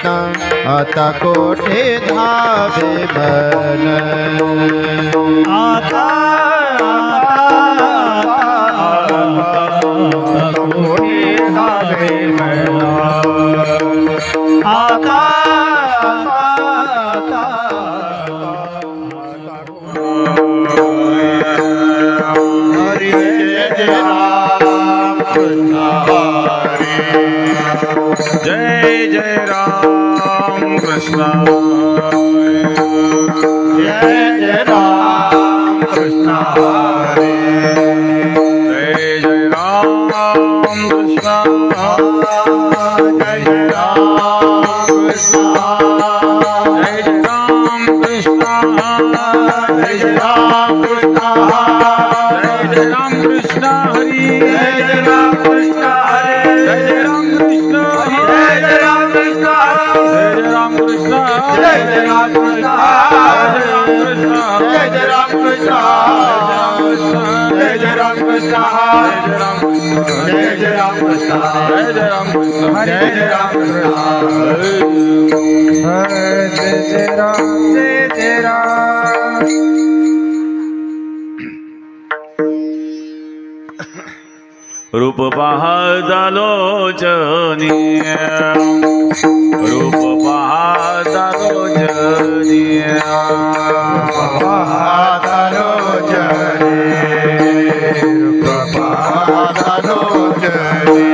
कृष्ण आता कोठे धावे मन आता कोठे धावे मन आता हरि जय राम कृष्ण जय जय राम कृष्ण जय जय राम कृष्ण जय जय राम कृष्ण जय जय राम कृष्ण जय जय राम कृष्ण जय जय राम कृष्ण जय जय राम कृष्ण हरि जय जय राम कृष्ण हरे जय जय राम कृष्ण जय जय राम कृष्ण जय जय राम कृष्ण जय जय राम कृष्ण जय जय राम कृष्ण जय जय राम कृष्ण जय जय राम कृष्ण जय जय राम कृष्ण जय जय राम कृष्ण जय जय राम जय जय राम रूप पाहता लोचनी रूप पाहता लोचनी पाहतालो जने पाहतालो जने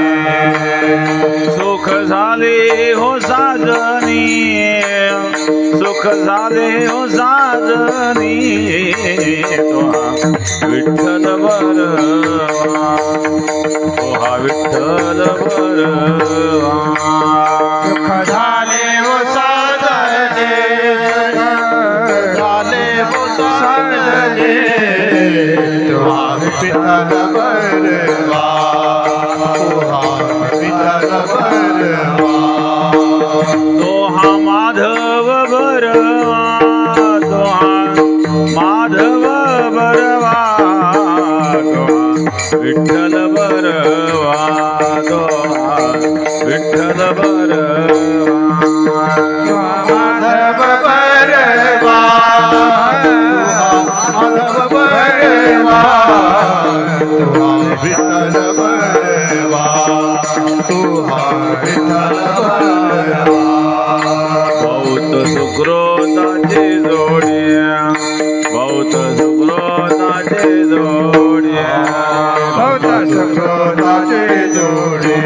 सुख झाले हो साजनी सुख झाले हो साजनी विठ्ठल बरवा हा विठ्ठल बरवा सुख झाले वो साजने झाले वो साजने तुहा विठ्ठल बरवा तुहा विठ्ठल बरवा तो हा माधव बरवा तो हा माधव बरवा तो हा विठ्ठल बरवा तो हा विठ्ठल बरवा माधव बरवा माधव बरवा तुहा विठ्ठल बरवा तुहा विठ्ठल बरवा बहुत सुकृताचे जोड्या बहुत सुकृताचे जोड्या बहुत सुकृताचे जोडे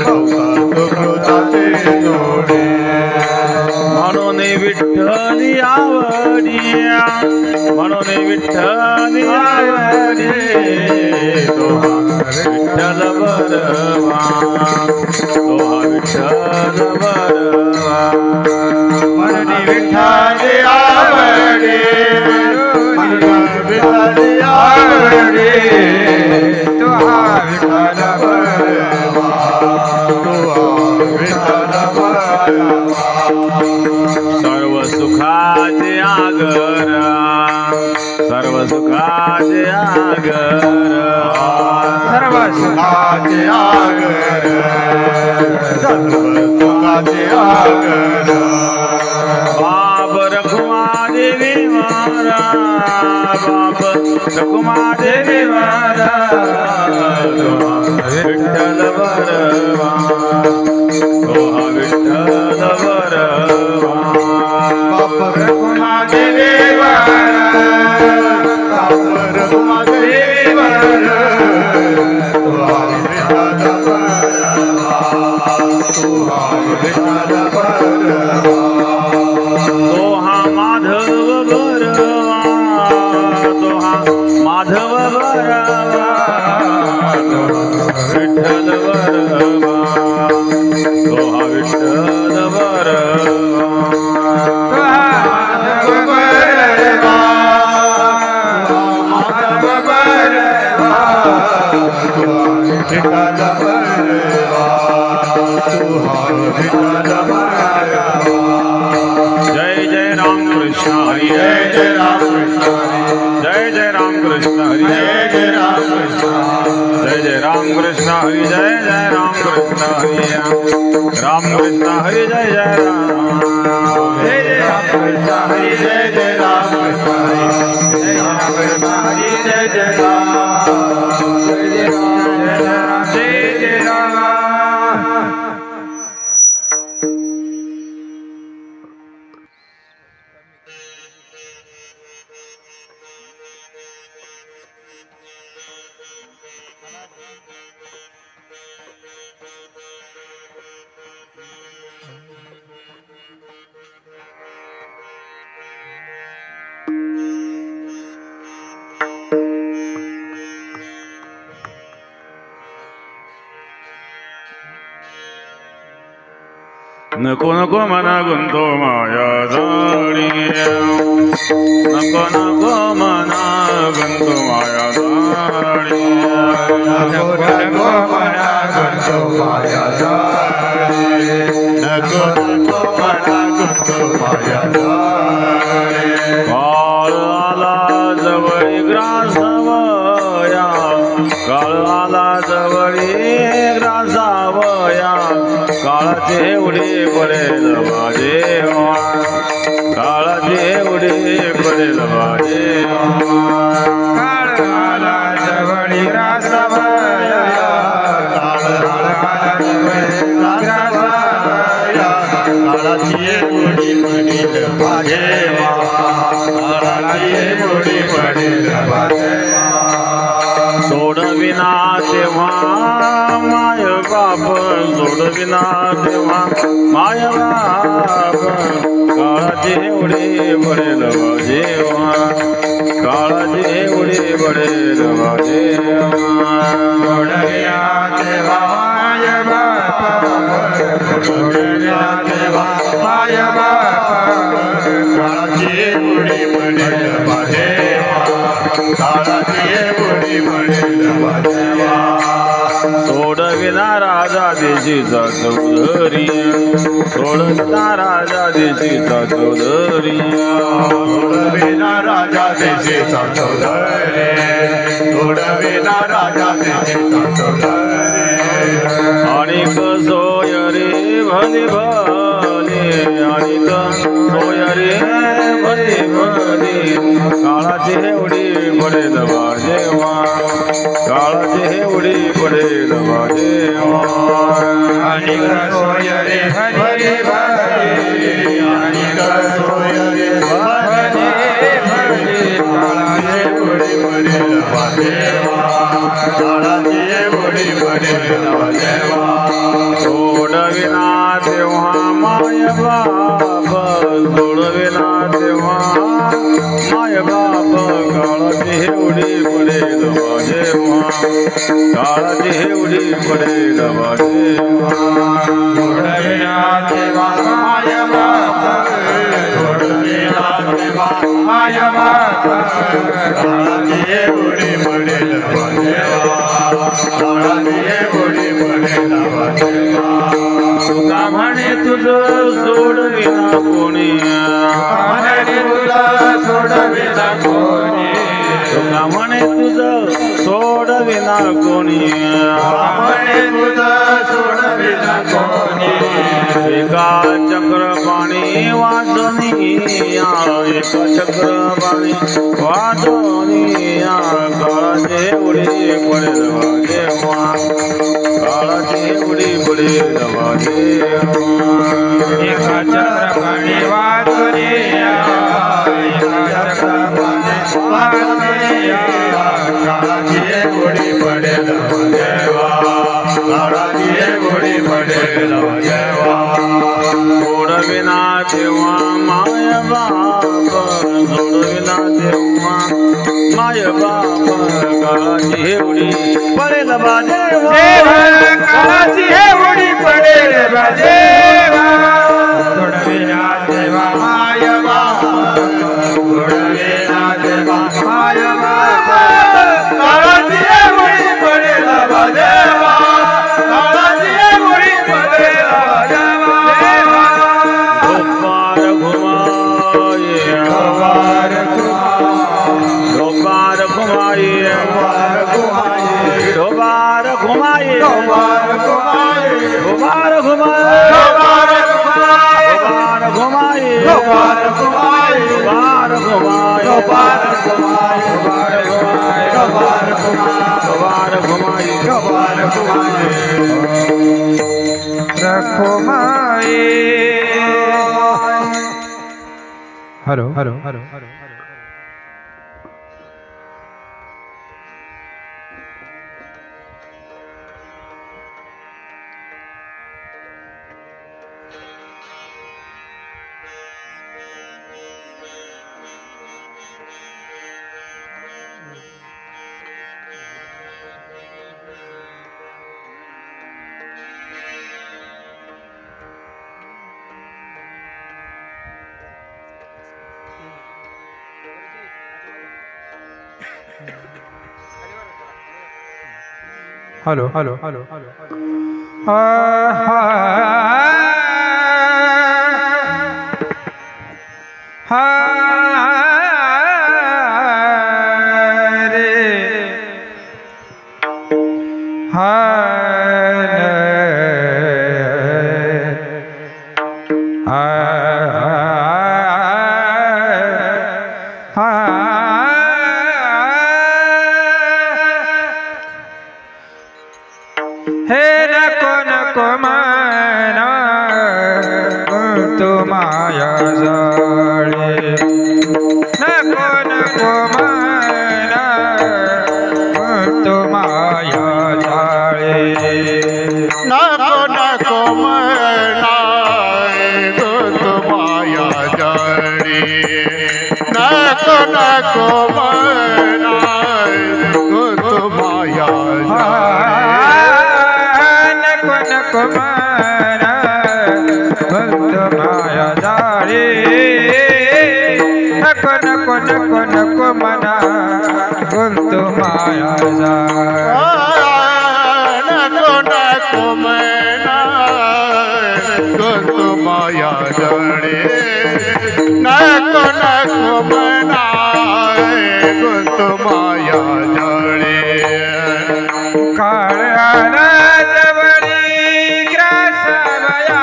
बहुत सुकृताचे जोडे म्हणून विठ्ठली आवडिया म्हणून विठ्ठली आवडी तो हा विठ्ठल बरवा तो हा विठ्ठल बरवा मननी विठ्ठल आवडे मननी विठ्ठल आवडे तुहा विठ्ठल बरवा तुहा विठ्ठल बरवा सर्व सुखाचे आगर सर्व सुखाचे आगर सर्व सुखाचे आगर सर्व सुखाचे आगर बाप रखुमा देवी मारा बाप रखुमा देवी मारा विठ्ठल बरवा तो हा विठ्ठल बरवा बाप रघुमा देवी वर बाप रघुमा देवी वर तुहा विठ्ठल बरवा तुहा विठ्ठल बरवा तो हा माधव बरवा तो हा माधव बरवा विठ्ठल बरवा तो हा विठ्ठल बरवा माधव बरवा माधव बरवा तुहा विठ्ठल बरवा तुहा विठ्ठल बरवा जय जय राम कृष्ण हरी जय जय राम कृष्ण हरे जय जय राम कृष्ण हरी जय जय राम कृष्ण जय जय राम कृष्ण हरी जय जय राम कृष्ण हरी राम कृष्ण हरी जय जय राम जय जय राम कृष्ण हरि जय जय राम कृष्ण हरि जय राम कृष्ण हरि जय जय राम जय जय राम जय जय राम। नको नको मना गुंतो माया जाणी नको नको मना गुंतो माया जाणी नको नको मना गुंतो माया जाणे नको नको मना गुंतो माया जाणे काळ आला जवळी ग्रासावया काळ आला जवळी ग्रासावया काळाचे उडी पडेल माझे काळाचे उडी पडेल माझे काळ आला जवळी ग्रासावया काळाची उडी पडेल माझे काळाची उडी पडेल माझे सोडविना तेव्हा माय बाप सोडविना तेव्हा माय बाप काळाची उडी पडेल माझे काळाची उडी पडेल माझे सोडविना तेव्हा माय बाप सोडविना तेव्हा माय बाप काळाची उडी पडेल माझे काळाची उडी पडेल माझे सोडविना राजा देशीचा चौधरी सोडविना राजा देशीचा चौधरी सोडविना राजा देशीचा चौधरी सोडविना राजा देशीचा चौधरी आणि सोय रे भले भले आणि सोय रे भले भले काळाची उडी पडेल माझेवा काळाची उडी पडेल माझेवा आणि सोय रे भले भले आणि सोय रे भले भले काळाची उडी पडेल माझेवा काळाची उडी पडेल माझेवा सोडविना तेव्हा माय बाप सोडविना तेव्हा माय बाप काळाची उडी पडेल माझेवा काळाची उडी पडेल माझेवा सोडविना तेव्हा माय बाप सोडविना तेव्हा माय बाप काळाची उडी पडेल माझेवा काळाची उडी पडेल माझेवा तुका म्हणे तुझं सोडविना कोणी म्हणे तुला सोडविना कोणी तुका म्हणे तुझं सोडविना कोणी म्हणे तुझं सोडविना कोणी एका चक्र पाणी वाचनी एका चक्र पाणी वाचनी काळाची उडी पडेल माझेवा काळाची उडी पडेल माझेवा एका चक्र पाणी वाचुनी एका चक्र पाणी वाचुनी काळाची उडी पडेल माझेवा काळाची उडी पडेल माझेवा सोडविना तेव्हा माय बाप सोडविना तेव्हा माय बाप काळाची उडी पडेल माझेवा काळाची उडी पडेल माझेवा सोडविना तेव्हा माय बाप सोडविना तेव्हा माय बाप काळाची उडी पडेल माझेवा काळाची उडी पडेल माझेवा गोपार घुमाये गोपार गोपार घुमाये घुमाये गोपार घुमाये हरो हरो हरो हलो हलो हलो हे नको नको मना तू माया जाळे नको नको मना तू माया जाळे नको नको मना तू माया जाळे नको नको मना तू माया नको मना तू माया जाळे नको नको नको नको मना तू माया जाळे नको नको मना तू माया जाळे नको नको मना तू माया जाळे काळाला जवळी ग्रासवया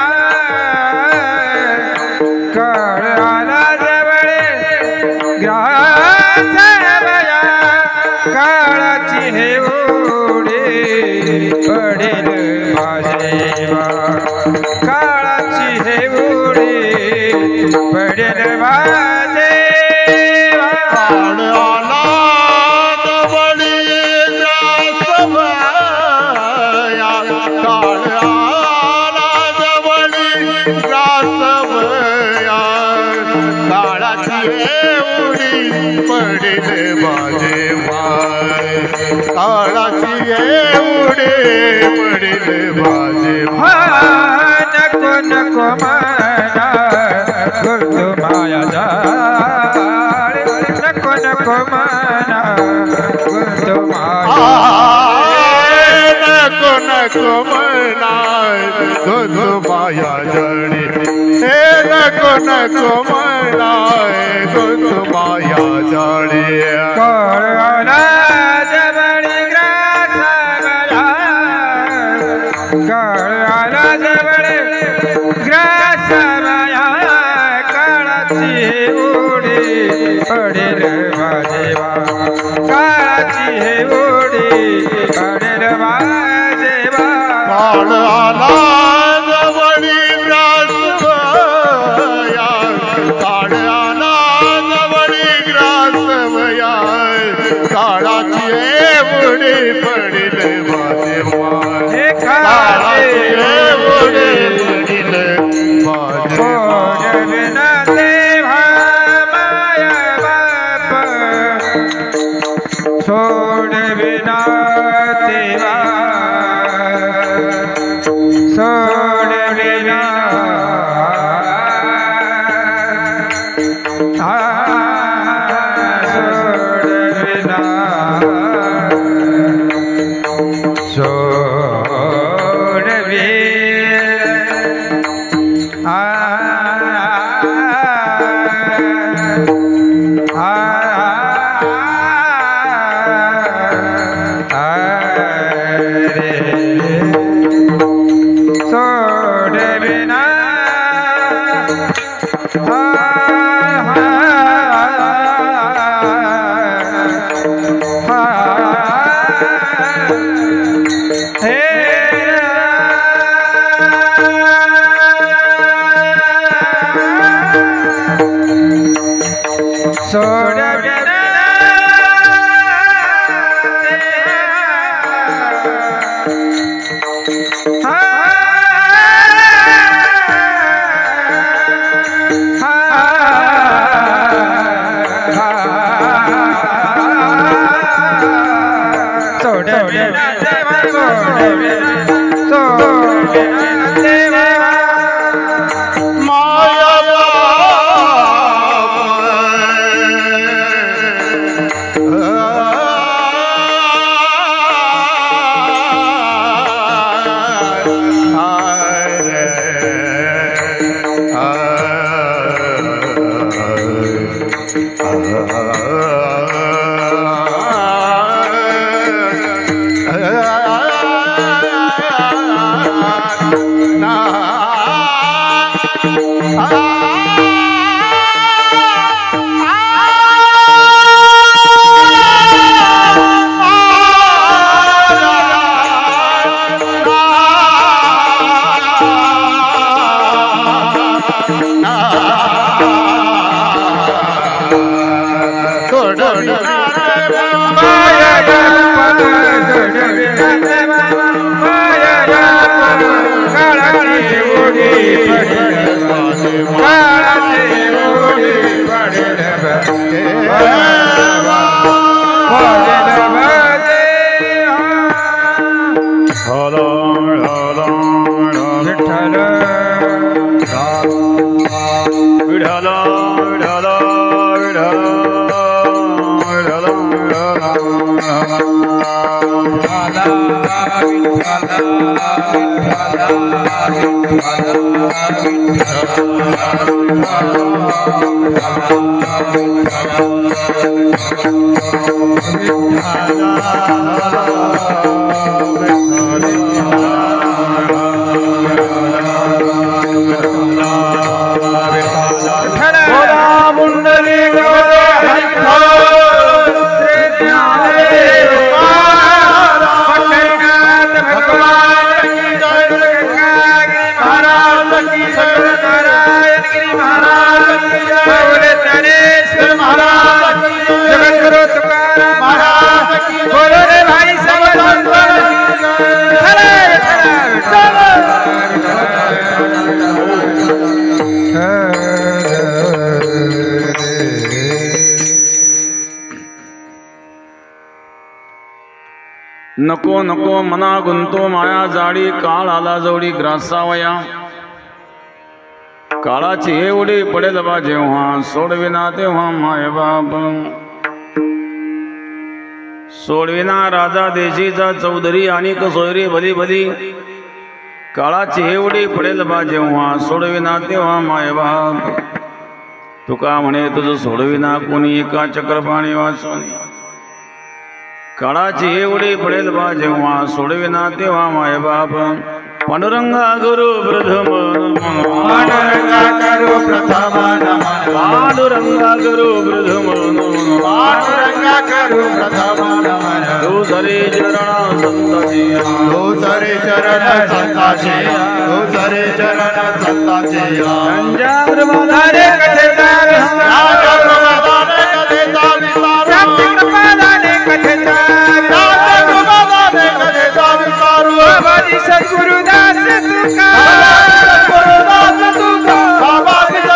काळाला जवळे ग्रासवया काळाची हे उडी पडेल माझेवा काळाची हे उडी पडेल माझेवा काळाला जवळी ग्रासवया काळाला जवळी ग्रासवया काळाची उडी पडेल माझे माय काळाची उडी पडेल माझे नको नको मना तू माया जाळे नको नको मना तू माया नको नको मना तू माया जाळे हे नको नको मना तू माया जाळे काळाला जवळी ग्रासवया काळाला जवळी ग्रासवया काळाची उडी पडेल माझेवा काळाची हे उडी पडेल माझेवा काळाला जवळी ग्रासवया काळाला जवळी ग्रासवया काळाची उडी पडेल माझे हे काळाची उडी पडेल माझे सोडविना देवा माया बाप सोडविना देवा सोडविना सोडविना सोडविना सोडविना नको नको मना गुंतो माया जाडी काळ आला जवळी ग्रासावया काळाची एवढी पडेल बा जेव्हा सोडविना तेव्हा माय बाप सोडविना राजा देशीचा चौधरी आणि सोयरी भली भली काळाची एवढी पडेल बा जेव्हा सोडविना तेव्हा माय बाप तुका म्हणे तुझं सोडविना कोणी एका चक्रपाणी वाचून काळाची एवढी पडेल बा जेव्हा सोडविना तेव्हा माय बाप पांडुरंगा गुरु प्रथम पांडुरंगा गुरु प्रथम नमः पांडुरंगा गुरु प्रथम पांडुरंगा गुरु प्रथम नमः दूसरे चरण संताची दूसरे चरण संताची दूसरे चरण संताची पंचाग्रमाधारे कथेचा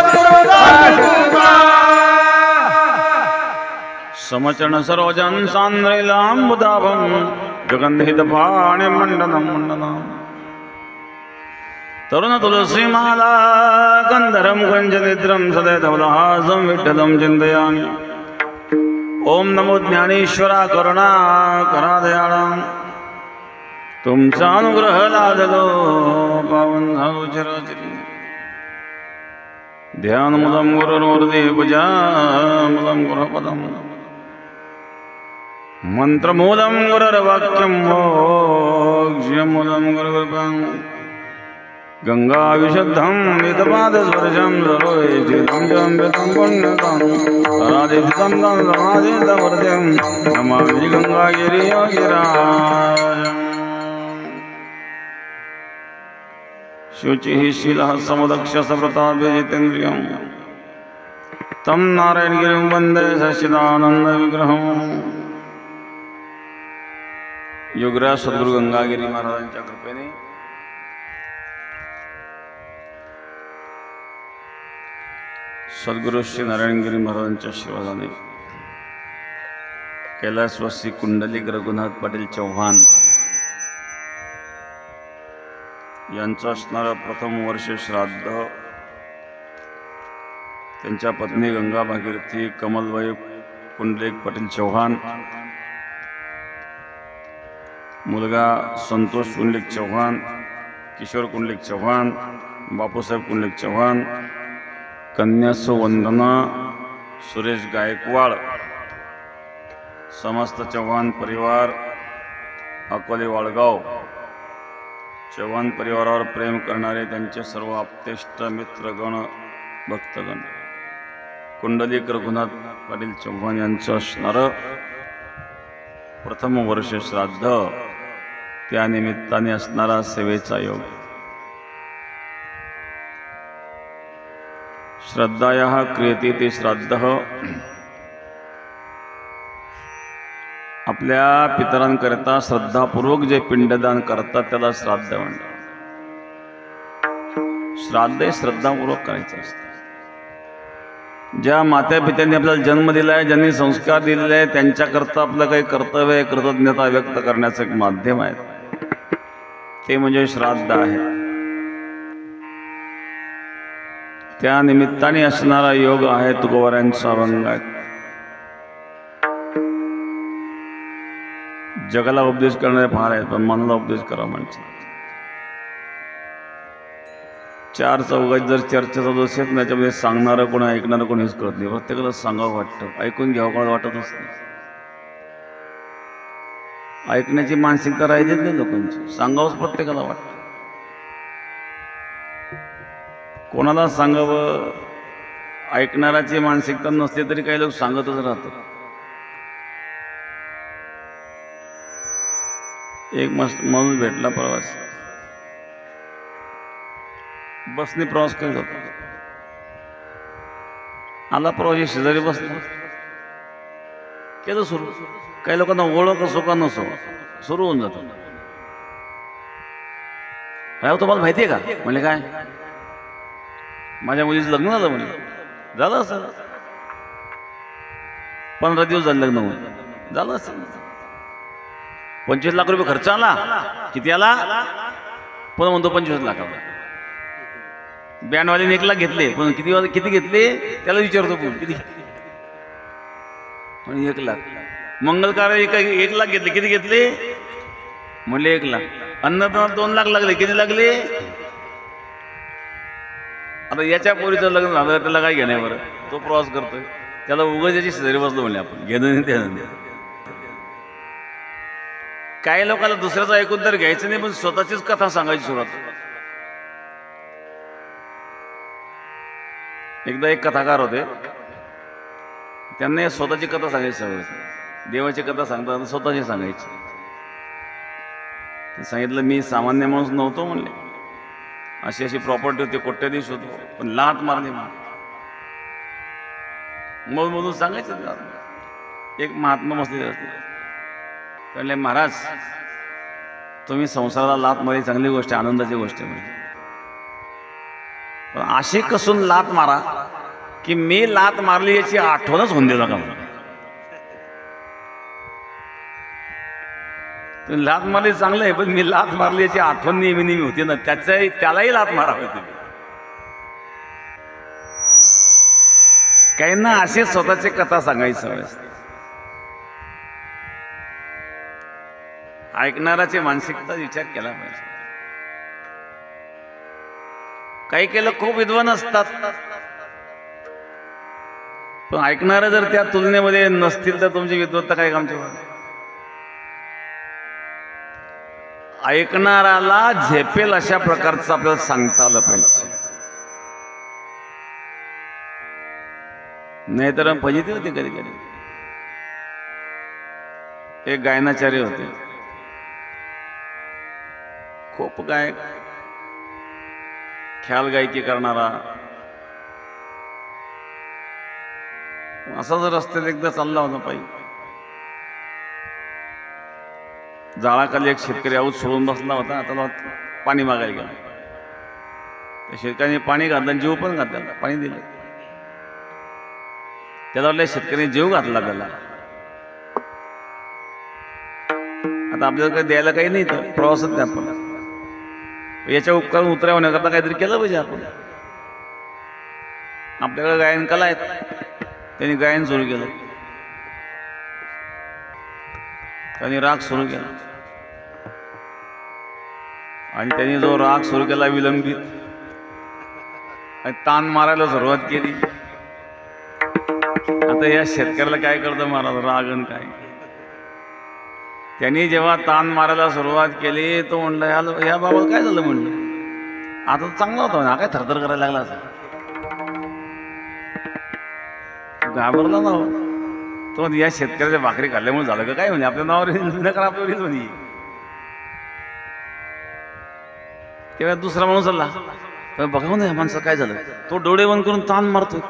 सद्गुरुदास तुका समचरण सरोजन सांद्रैलाम्बुदाभं जगन्धित पाणि मंडनं मंडनं तरुण तुलसीमाला गंधरं कुञ्जनिद्रं सदैतवलहासं विठ्ठलं चिन्तयामि ओम नमो ज्ञानेश्वरा करुणा करा दयाळा तुमचा अनुग्रह लादलो पावन झालो चराचरी ध्यान मुदम गुरुर्मूर्ती पूजा मुदम गुरुपदम मंत्रमूलं गुरुर्वाक्यं मोक्षमूलं गुरुकृपं गंगा विशुद्धं नितपादस्पर्शं सरोजितं जम्बितं पुण्यतं राधितं तं समाधितवर्त्यं नमामि गंगागिरियोगिराजम् शुचिः शीलः समदक्ष सप्रतापे जितेन्द्रियम् तं नारायणगिरिं वन्दे सच्चिदानन्दविग्रहम्। योगराज सद्गुरु गंगागिरी महाराजांच्या कृपेने सद्गुरु श्री नारायणगिरी महाराजांच्या आशीर्वादाने कैलासवासी कुंडलिक रघुनाथ पाटील चव्हाण यांचं असणारं प्रथम वर्ष श्राद्ध त्यांच्या पत्नी गंगा भागीरथी कमलबाई कुंडलिक पाटील चव्हाण, मुलगा संतोष कुंडलिक चव्हाण, किशोर कुंडलिक चव्हाण, बापूसाहेब कुंडलिक चव्हाण, कन्या सुवंदना सुरेश गायकवाड, समस्त चव्हाण परिवार, अकोले वाळगाव, चव्हाण परिवारावर प्रेम करणारे त्यांचे सर्व आप्तेष्ट मित्रगण भक्तगण, कुंडलिक रघुनाथ पाटील चव्हाण यांचं असणारं प्रथम वर्ष श्राद्ध, त्या निमित्ताने असणारा सेवेचा योग। श्रद्धायाः क्रियते ते श्राद्ध, आपल्या पितरांकरिता श्रद्धापूर्वक जे पिंडदान करतात त्याला श्राद्ध म्हणतात। श्राद्ध हे श्रद्धापूर्वक करायचं असतं। ज्या माता पित्यांनी आपल्याला जन्म दिला आहे, ज्यांनी संस्कार दिलेले आहे, त्यांच्याकरता आपलं काही कर्तव्य आहे, कृतज्ञता व्यक्त करण्याचं एक माध्यम आहे, ते म्हणजे श्राद्ध आहे। त्या निमित्ताने असणारा योग आहे तुकोबारायांचा अभंग आहे। जगाला उपदेश करणारे फार आहेत, पण मनाला उपदेश करा म्हणतात। चार चौघात जर चर्चा चालू असेल ना, त्याच्यामध्ये सांगणारं कोण ऐकणारं कोण हेच कळत नाही। प्रत्येकाला सांगावं वाटतं, ऐकून घ्यावं कोणाला वाटतच नाही। ऐकण्याची मानसिकता राहिलीच नाही लोकांची, सांगावंच प्रत्येकाला वाटतं। कोणाला सांगावं ऐकणाराची मानसिकता नसली तरी काही लोक सांगतच राहतात। एक माणूस भेटला प्रवास, बसने प्रवास करत होता, आला प्रवासी शेजारी बसला, केलं सुरू। काही लोकांना ओळख असो का नसो सुरू होऊन जातं। काय तुम्हाला माहिती आहे का? म्हणजे काय, माझ्या मुलीचं लग्न झालं म्हणलं। झालं असेल, 15 दिवस झाले लग्न होऊन, झालं असेल। 25 लाख रुपये खर्च आला, किती आला? पुन्हा म्हणतो 25 लाखाला। बँडवाल्याने 1 लाख घेतले, पण किती घेतले त्याला विचारतो कोण किती, 1 लाख। मंगलकार्य 1 लाख घेतले, किती घेतले म्हणले 1 लाख। अन्नदानाला 2 लाख लागले, किती लागले? आता याच्या पोरीचं लग्न झालं त्याला काय घेणं बरं, तो प्रवास करतोय, त्याला उगाच याची शेजारी बसलो म्हणले आपण, घेणं नाही त्यानं। काही लोकांना दुसऱ्याचं ऐकून तर घ्यायचं नाही, पण स्वतःचीच कथा सांगायची सुरुवात। एकदा एक कथाकार होते, त्यांना स्वतःची कथा सांगायची सवय, देवाची कथा सांगताना स्वतःची सांगायची। ते सांगितलं, मी सामान्य माणूस नव्हतो म्हणले, अशी अशी प्रॉपर्टी होती, कोट्याधीश होतो, पण लाट मारली मधून सांगायचं। एक महात्मा बसलेले असते, म्हणले, महाराज तुम्ही संसाराला लात मारली चांगली गोष्ट आहे, आनंदाची गोष्ट आहे, म्हणजे पण अशी कसून लात मारा की मी लात मारली याची आठवणच होऊन देऊ नका। लात मारली चांगलं आहे, पण मी लात मारली याची आठवण नेहमी होती ना, त्यालाही लात मारावी तुम्ही। काही ना असे स्वतःची कथा सांगायची सवय असते। ऐकणाराची मानसिकता विचार केला पाहिजे। काही केलं खूप विद्वान असतात, पण ऐकणारे जर त्या तुलनेमध्ये नसतील तर तुमची विद्वत्ता काय कामची? ऐकणाऱ्याला झेपेल अशा प्रकारचं आपल्याला सांगता आलं पाहिजे, नाहीतर फजिती होती कधी कधी। एक गायनाचार्य होते, खूप गायक, ख्याल गायकी करणारा, असाच रस्त्यात एकदा चालला होता पायी. जाळाखाली एक शेतकरी आऊत सोडून बसला होता. त्याला पाणी मागायला गेला. त्या शेतकऱ्याने पाणी घातलं, जीव पण घातला, पाणी दिलं. त्याला वाटलं शेतकऱ्याने जीव घातला त्याला. आता आपल्याला काही द्यायला काही नाही, तर प्रवासात नाही आपण. याच्या उपकारून उतऱ्या होण्याकरता काहीतरी केलं पाहिजे आपण. आपल्याकडे गायन कला आहेत, त्यांनी गायन सुरू केलं, त्यांनी राग सुरू केला. आणि त्यांनी जो राग सुरू केला विलंबित, आणि ताण मारायला सुरुवात केली. आता या शेतकऱ्याला काय करतं महाराज, रागन काय. त्यांनी जेव्हा ताण मारायला सुरुवात केली तो म्हणलं या बाबा काय झालं म्हणलं. आता तर चांगला होता ना, काय थरथर करायला लागला असं. घाबरला ना तो. या शेतकऱ्याच्या भाकरी खाल्ल्यामुळे झालं का काय म्हणजे, आपल्या नावावर नका आपल्यावर म्हणे. तेव्हा दुसरा माणूस आला, बघा ना माणसं काय झालं. तो डोळे बंद करून ताण मारतोय.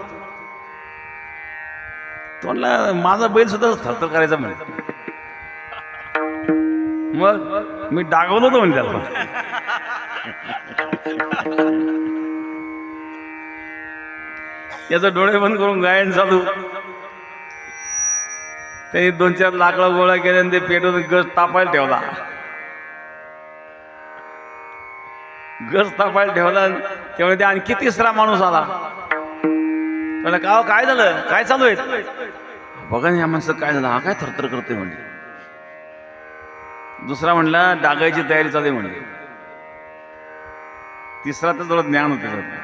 तो म्हणला माझा बैल सुद्धा थरथर करायचा म्हणे. मग मी डागवलो होतो म्हणजे त्याला. याचं डोळे बंद करून गायन चालू. त्यांनी 2-4 लाकडं गोळा केले आणि ते पेटवून गज तापायला ठेवला. गज तापायला ठेवला. तेव्हा ते आणखी तिसरा माणूस आला. म्हणलं का काय झालं, काय चालू आहे. बघा ना या माणसं काय झालं, हा काय थरथर करते म्हणजे. दुसरा म्हणला डागायची तयारी चालू आहे म्हणजे. तिसरा तर थोडं ज्ञान होते.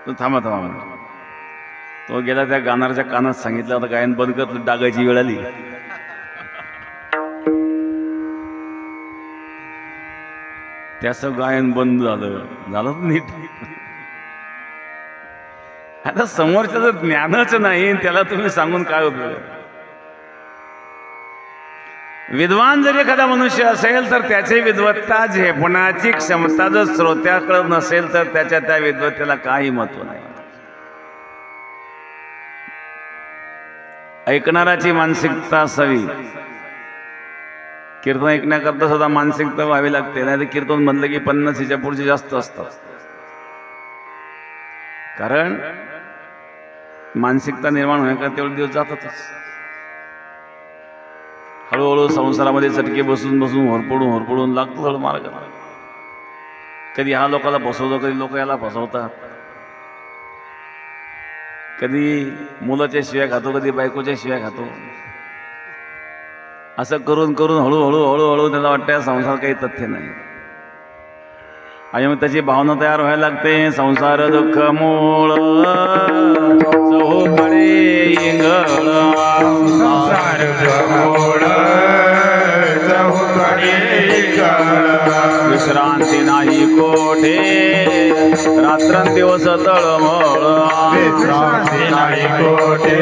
तो थांबा म्हणजे तो गेला त्या गाणारच्या कानात सांगितलं, आता गायन बंद कर, डागायची वेळ आली. त्याचं गायन बंद झालं नीट. आता समोरच्याचं ज्ञानच नाही, त्याला तुम्ही सांगून काय उपयोग. विद्वान जर एखादा मनुष्य असेल तर त्याची विद्वत्ता झेपण्याची क्षमता जर श्रोत्याकडे नसेल तर त्याच्या त्या विद्वत्तेला काही महत्व नाही. ऐकणाराची मानसिकता असावी. कीर्तन ऐकण्याकरता सुद्धा मानसिकता व्हावी लागते, नाही तर कीर्तन म्हणलं की 50च्या पुढचे जास्त असतात. कारण मानसिकता निर्माण होण्याकरता तेवढे दिवस जातातच. हळूहळू संसारामध्ये चटके बसून बसून होरपडून लागतो थोडं मार्गाला. कधी हा लोकाला फसवतो, कधी लोक याला फसवतात. कधी मुलाच्या शिव्या खातो, कधी बायकोच्या शिव्या खातो. असं करून करून हळूहळू त्याला वाटतं या संसार काही तथ्य नाही. आणि मग त्याची भावना तयार व्हायला लागते. संसार दुःख मूळ चहूकडे इंगळ, संसार मूळ चहूकडे इंगळ. विश्रांती नाही कोठे रात्रंदिवस तळमळ. विश्रांती नाही कोठे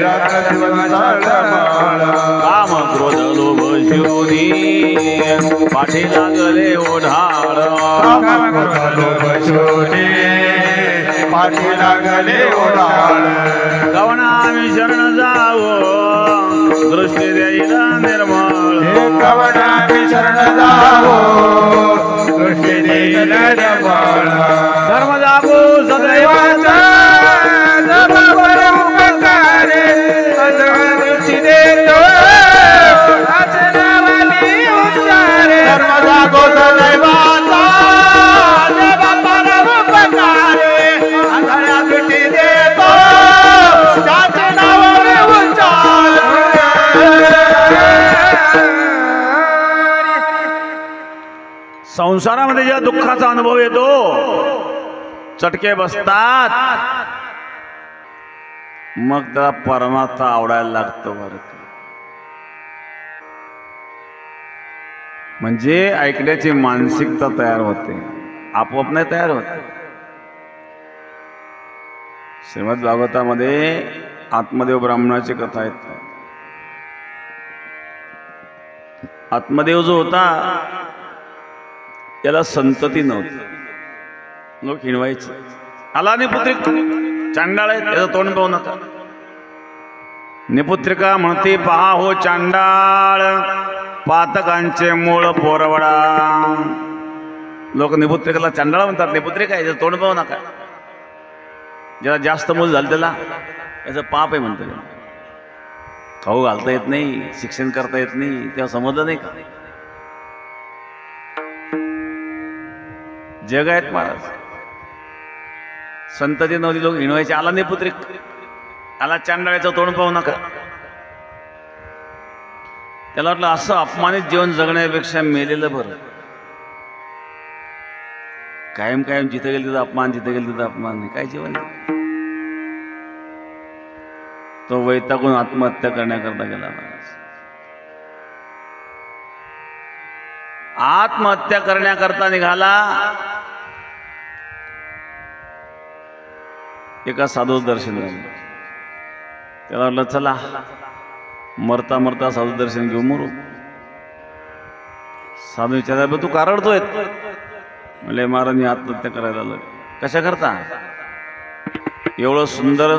रात्रंदिवस तळमळ. काम क्रोध लोभ शोधी पाठी लागले ओढाळ. काम क्रोध लोभ शोधी पाठी लागले ओढाळ. कवना आम्ही शरण जावो दृष्टी देईल निर्मळ. कवना आम्ही शरण जावो दृष्टी देईल निर्मळ. धर्म जागो सदैवाचा जबाबर उपकारे दृष्टी देतो नावानी उच्चारे. धर्म जागो सदैवाचा जबाबर उपकारे आंधळ्या दृष्टी देतो त्याचे नावाने उच्चारे. संसारामध्ये ज्या दुःखाचा अनुभव येतो, चटके बसतात, मग त्याला परमार्थ आवडायला लागतो. बरं का, म्हणजे ऐकण्याची मानसिकता तयार होते, आपोआप नाही तयार होते. श्रीमद भागवतामध्ये आत्मदेव ब्राह्मणाची कथा येते. आत्मदेव जो होता त्याला संतती नव्हती, लोक हिणवायचे. आला आणि पुत्री चांडाळ आहे त्याचं तोंड पाहू नका. निपुत्रिका म्हणते पहा हो चांडाळ पातकांचे मूळ पोरवडा. लोक निपुत्रिकेला चांडाळ म्हणतात. निपुत्रिका आहे त्याचं तोंड पाहू नका. ज्याला जास्त मूल झालं त्याला याचं पाप आहे म्हणतं. खाऊ घालता येत नाही, शिक्षण करता येत नाही, तेव्हा समजलं नाही का? जग आहेत महाराज. संतती नव्हती, लोक हिणवायचे. आला निपुत्रिक, आला चांडाळ्याचं तोंड पाहू नका. त्याला वाटलं असं अपमानित जीवन जगण्यापेक्षा मेलेलं बरं. कायम कायम जिथे गेलं तिथं अपमान, जिथे गेलं तिथं अपमान. नाही काय जीवन. तो वैतागून आत्महत्या करण्याकरता गेला. आत्महत्या करण्याकरता निघाला. एका साधू दर्शन झालं. त्याला वाटलं चला मरता मरता साधू दर्शन घेऊ, मरू. साधू विचारला तू का रडतोय? म्हणले महाराज मी आत्महत्या करायला आलो. कशा करता? एवढं सुंदर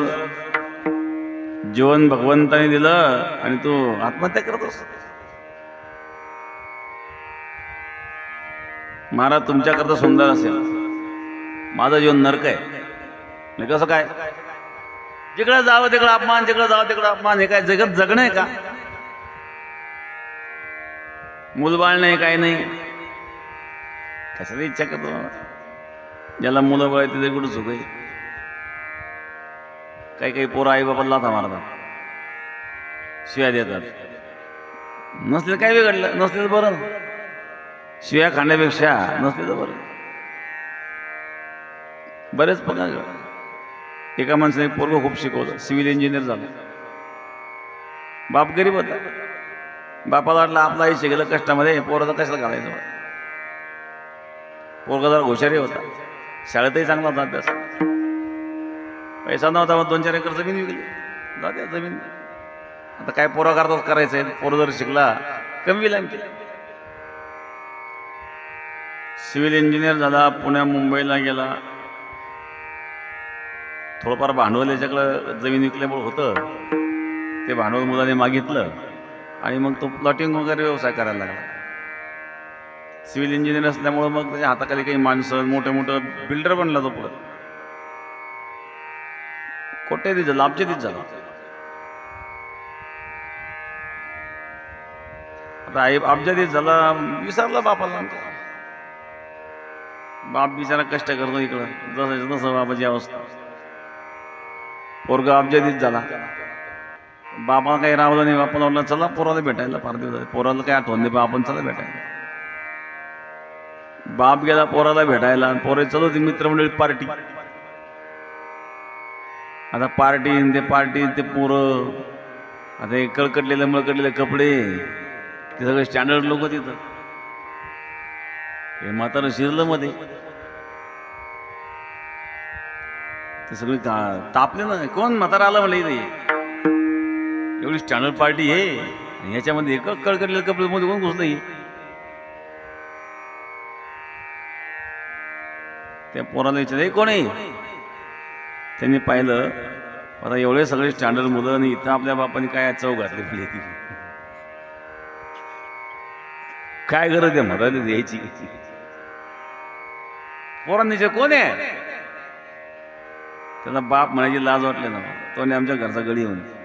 जीवन भगवंताने दिलं आणि तू आत्महत्या करतोस? महाराज तुमच्याकरता सुंदर असेल, माझं जीवन नरक आहे. कसं काय? जिकडे जावं तिकडं अपमान, जिकडे जावं तिकडं अपमान. हे काय जगत जगणं आहे का? मूलबाळ नाही, काय नाही. कशाला इच्छा करतो? ज्याला मुलं बाळ तिथे कुठं चुक आहे? काही काही पोरं आई बापाला लाथा मारतात, शिव्या देतात. नसले काय बिघडलं? नसले तर बरं. शिव्या खाण्यापेक्षा नसले तर बरं. बरेच पगार. एका माणसाने पोरगं खूप शिकवलं, सिव्हिल इंजिनियर झालं. बाप गरीब होता. बापाला वाटलं आपलं आयुष्य गेलं कष्टामध्ये, पोराचं कशाला घालायचं. पोरगा जरा हुशारी होता, शाळेतही चांगला होता अभ्यास. पैसा नव्हता, मग 2-4 एकर जमीन विकली. जाते जमीन. आता काय पोरा करताच करायचंय. पोरं जर शिकला कमी विला. सिव्हिल इंजिनियर झाला, पुण्या मुंबईला गेला. थोडंफार भांडवल याच्याकडं जमीन विकल्यामुळे होतं. ते भांडवल मुलाने मागितलं आणि मग तो प्लॉटिंग वगैरे व्यवसाय करायला लागला. सिव्हिल इंजिनियर असल्यामुळं मग त्याच्या हाताखाली काही माणसं, मोठे मोठं बिल्डर बनला तो. पुढं कोट्याधीश झाला, अब्जाधीश झाला. आता आई अब्जाधीश झाला, विसरला बापाला. बाप बिचारा कष्ट करतो इकडं, जसं जसं बाबाची अवस्था. पोरगा अब्जाधीश झाला. बाबा काही रावलं नाही. बापाला म्हटलं चला पोराला भेटायला. फार दिवस पोराला काही आठवण नाही, आपण चला भेटायला. बाप गेला पोराला भेटायला. पोरे चलो ती मित्रमंडळी पार्टी. आता पार्टी ते पार्टी ते पोरं, आता हे कळकटलेले मळकटलेले कपडे, ते सगळे स्टँडर्ड लोक तिथं. हे म्हातारं शिरलं मध्ये. ते सगळे तापले ना. कोण म्हातारा आला म्हणलं इथे? एवढी स्टँडर्ड पार्टी आहे, ह्याच्यामध्ये एक कळकटलेले कपडे मध्ये कोण घुसलं? त्या पोराला विचारलं कोण आहे? त्यांनी पाहिलं आता एवढे सगळे स्टँडर्ड मुलं आणि इथं आपल्या बापाने काय चव घातली फुले. ती काय गरज आहे म्हातारी द्यायची? पोरांनी कोण आहे? त्याला बाप म्हणायची लाज वाटली ना. तो आमच्या घरचा गडी म्हणे.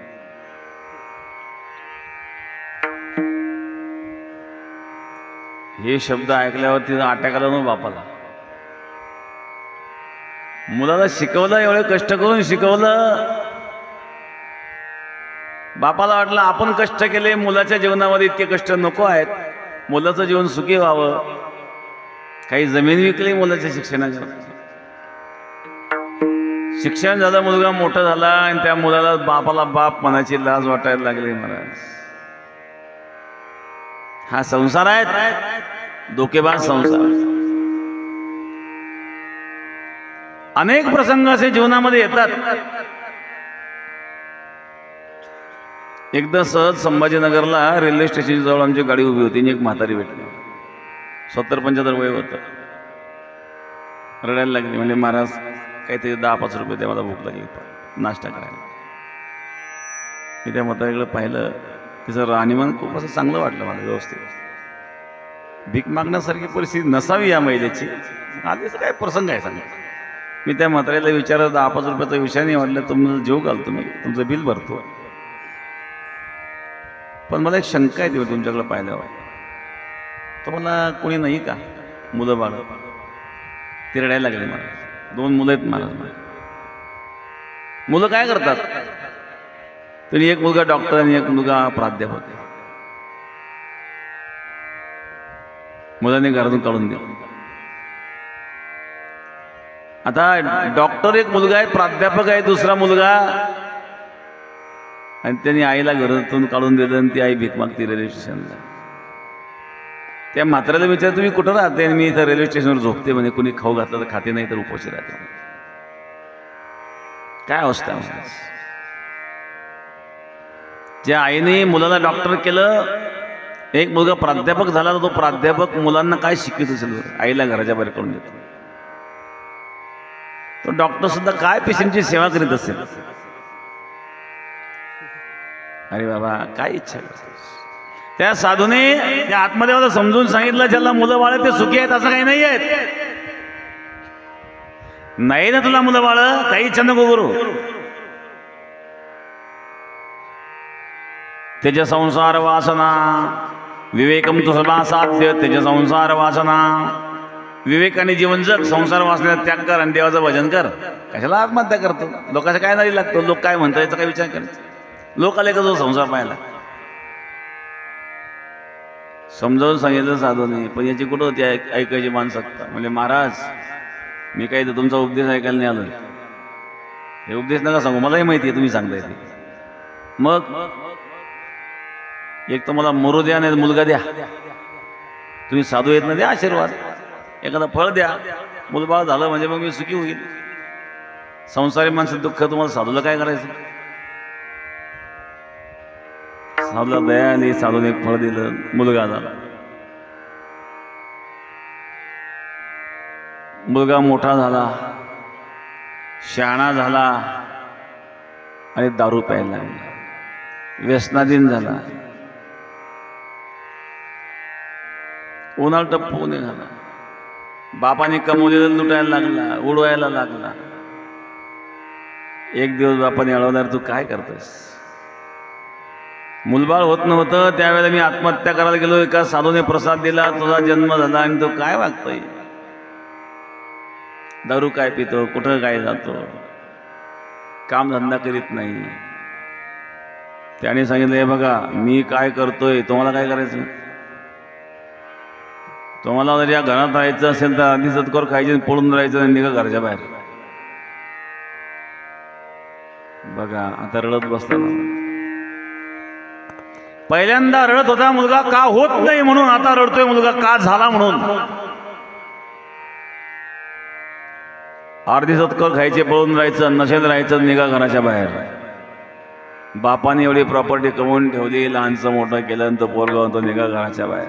हे शब्द ऐकल्यावर तिथं अटॅक आला ना बापाला. मुलाला शिकवलं, एवढे कष्ट करून शिकवलं. बापाला वाटलं आपण कष्ट केले, मुलाच्या जीवनामध्ये इतके कष्ट नको आहेत, मुलाचं जीवन सुखी व्हावं. काही जमीन विकली मुलाच्या शिक्षणाच्या. शिक्षण झालं, मुलगा मोठा झाला आणि त्या मुलाला बापाला बाप म्हणायची लाज वाटायला लागली. महाराज हा संसार आहे, धोकेबाज संसार. अनेक प्रसंग असे जीवनामध्ये येतात. एकदा सहज संभाजीनगरला रेल्वे स्टेशन जवळ आमची गाडी उभी होती आणि एक म्हातारी भेटली. 70-75 वय होतं. रडायला लागली. म्हणजे महाराज काहीतरी 10-5 रुपये द्या, मला भूक लागली नाश्ता करायला. मी त्या म्हातारीकडे पाहिलं, तिचं राहणीमान खूप असं चांगलं वाटलं मला, व्यवस्थित. भीक मागण्यासारखी परिस्थिती नसावी या महिलेची, आधीच काय प्रसंग आहे सांगा. मी त्या म्हातारीला विचारलं, 10-5 रुपयाचा विषय नाही वाटलं, तुम्हाला जेव घालतो मी, तुमचं बिल भरतो. पण मला एक शंका आहे तेव्हा तुमच्याकडे पाहिल्यावर, तुम्हाला कोणी नाही का मुलं बाळ? ती रडायला लागली. मला 2 मुलं आहेत महाराज. मुलं काय करतात? तरी एक मुलगा डॉक्टर आणि एक मुलगा प्राध्यापक आहे. मुलांनी घरातून काढून दिलं. आता डॉक्टर एक मुलगा आहे, प्राध्यापक आहे दुसरा मुलगा, आणि त्यांनी आईला घरातून काढून दिलं आणि ती आई भीक मागती रेल्वे स्टेशनला. त्या म्हाताऱ्याला विचार, तुम्ही कुठं राहते? आणि मी इथं रेल्वे स्टेशनवर झोपते म्हणे, कुणी खाऊ घातलं तर खाते, नाही तर उपोषी राहते. काय अवस्था आहे? ज्या आईने मुलाला डॉक्टर केलं, एक मुलगा प्राध्यापक झाला, तर तो प्राध्यापक मुलांना काय शिकवत असेल? आईला घराच्या बाहेर काढून देतो. तो डॉक्टर सुद्धा काय पेशंटची सेवा करीत असेल? अरे बाबा, काय इच्छा करतोस? त्या साधूने त्या आत्मदेवाला समजून सांगितलं, ज्याला मुलं बाळ ते सुखी आहेत असं काही नाही आहेत. नाही ना तुला मुलं बाळ, काही इच्छा नको करू. तेज संसार वासना विवेकम तु सदा साध्य. तेज संसार वासना, विवेकाने जीवन जग, संसार वासनेचा त्याग कर आणि देवाचं भजन कर. कशाला आत्महत्या करतो? लोकांच्या काय नाही लागतो? लोक काय म्हणतात याचा काय विचार करायचा? लोक आले का तो संसार पाहायला? समजावून सांगितलं साधूने, पण याची कुठं होती ऐकायची मानसिकता. म्हणजे महाराज, मी काही तर तुमचा उपदेश ऐकायला नाही आलो. हे उपदेश नका सांगू, मलाही माहिती आहे तुम्ही सांगताय ते. मग एक तर मला मरू द्या, नाही मुलगा द्या. तुम्ही साधू येत ना, द्या आशीर्वाद, एखादा फळ द्या. मुलबाळ झालं म्हणजे मग मी सुखी होईल. संसारी माणसं दुःख, तुम्हाला साधूला काय करायचं? साधूला दया आली, साधूने एक फळ दिलं, मुलगा झाला. मुलगा मोठा झाला, शहाणा झाला आणि दारू प्यायला लागला, व्यसनाधीन झाला, उन्हाळ टप्पू निघाला. बापाने कमवलेलं लुटायला लागला, उडवायला लागला. एक दिवस बापाने अडवणार, तू काय करतोस? मुलबाळ होत नव्हतं त्यावेळेला मी आत्महत्या करायला गेलो. एका साधूने प्रसाद दिला, तुझा जन्म झाला आणि तो काय वागतोय? दारू काय पितो, कुठं काय जातो, कामधंदा करीत नाही. त्याने सांगितलं, हे बघा मी काय करतोय, तुम्हाला काय करायचं? तुम्हाला जर या घरात राहायचं असेल तर आधी सत्कार खायचे, पळून राहायचं आणि निघा घरच्या बाहेर. बघा आता रडत बसला. पहिल्यांदा रडत होता मुलगा का होत नाही म्हणून, आता रडतोय मुलगा का झाला म्हणून. अर्धी सत्कार खायचे, पळून राहायचं, नशेत राहायचं, निघा घराच्या बाहेर. बापाने एवढी प्रॉपर्टी कमवून ठेवली, लहानचं मोठं केलं आणि तो पोरगा होतो, निघा घराच्या बाहेर.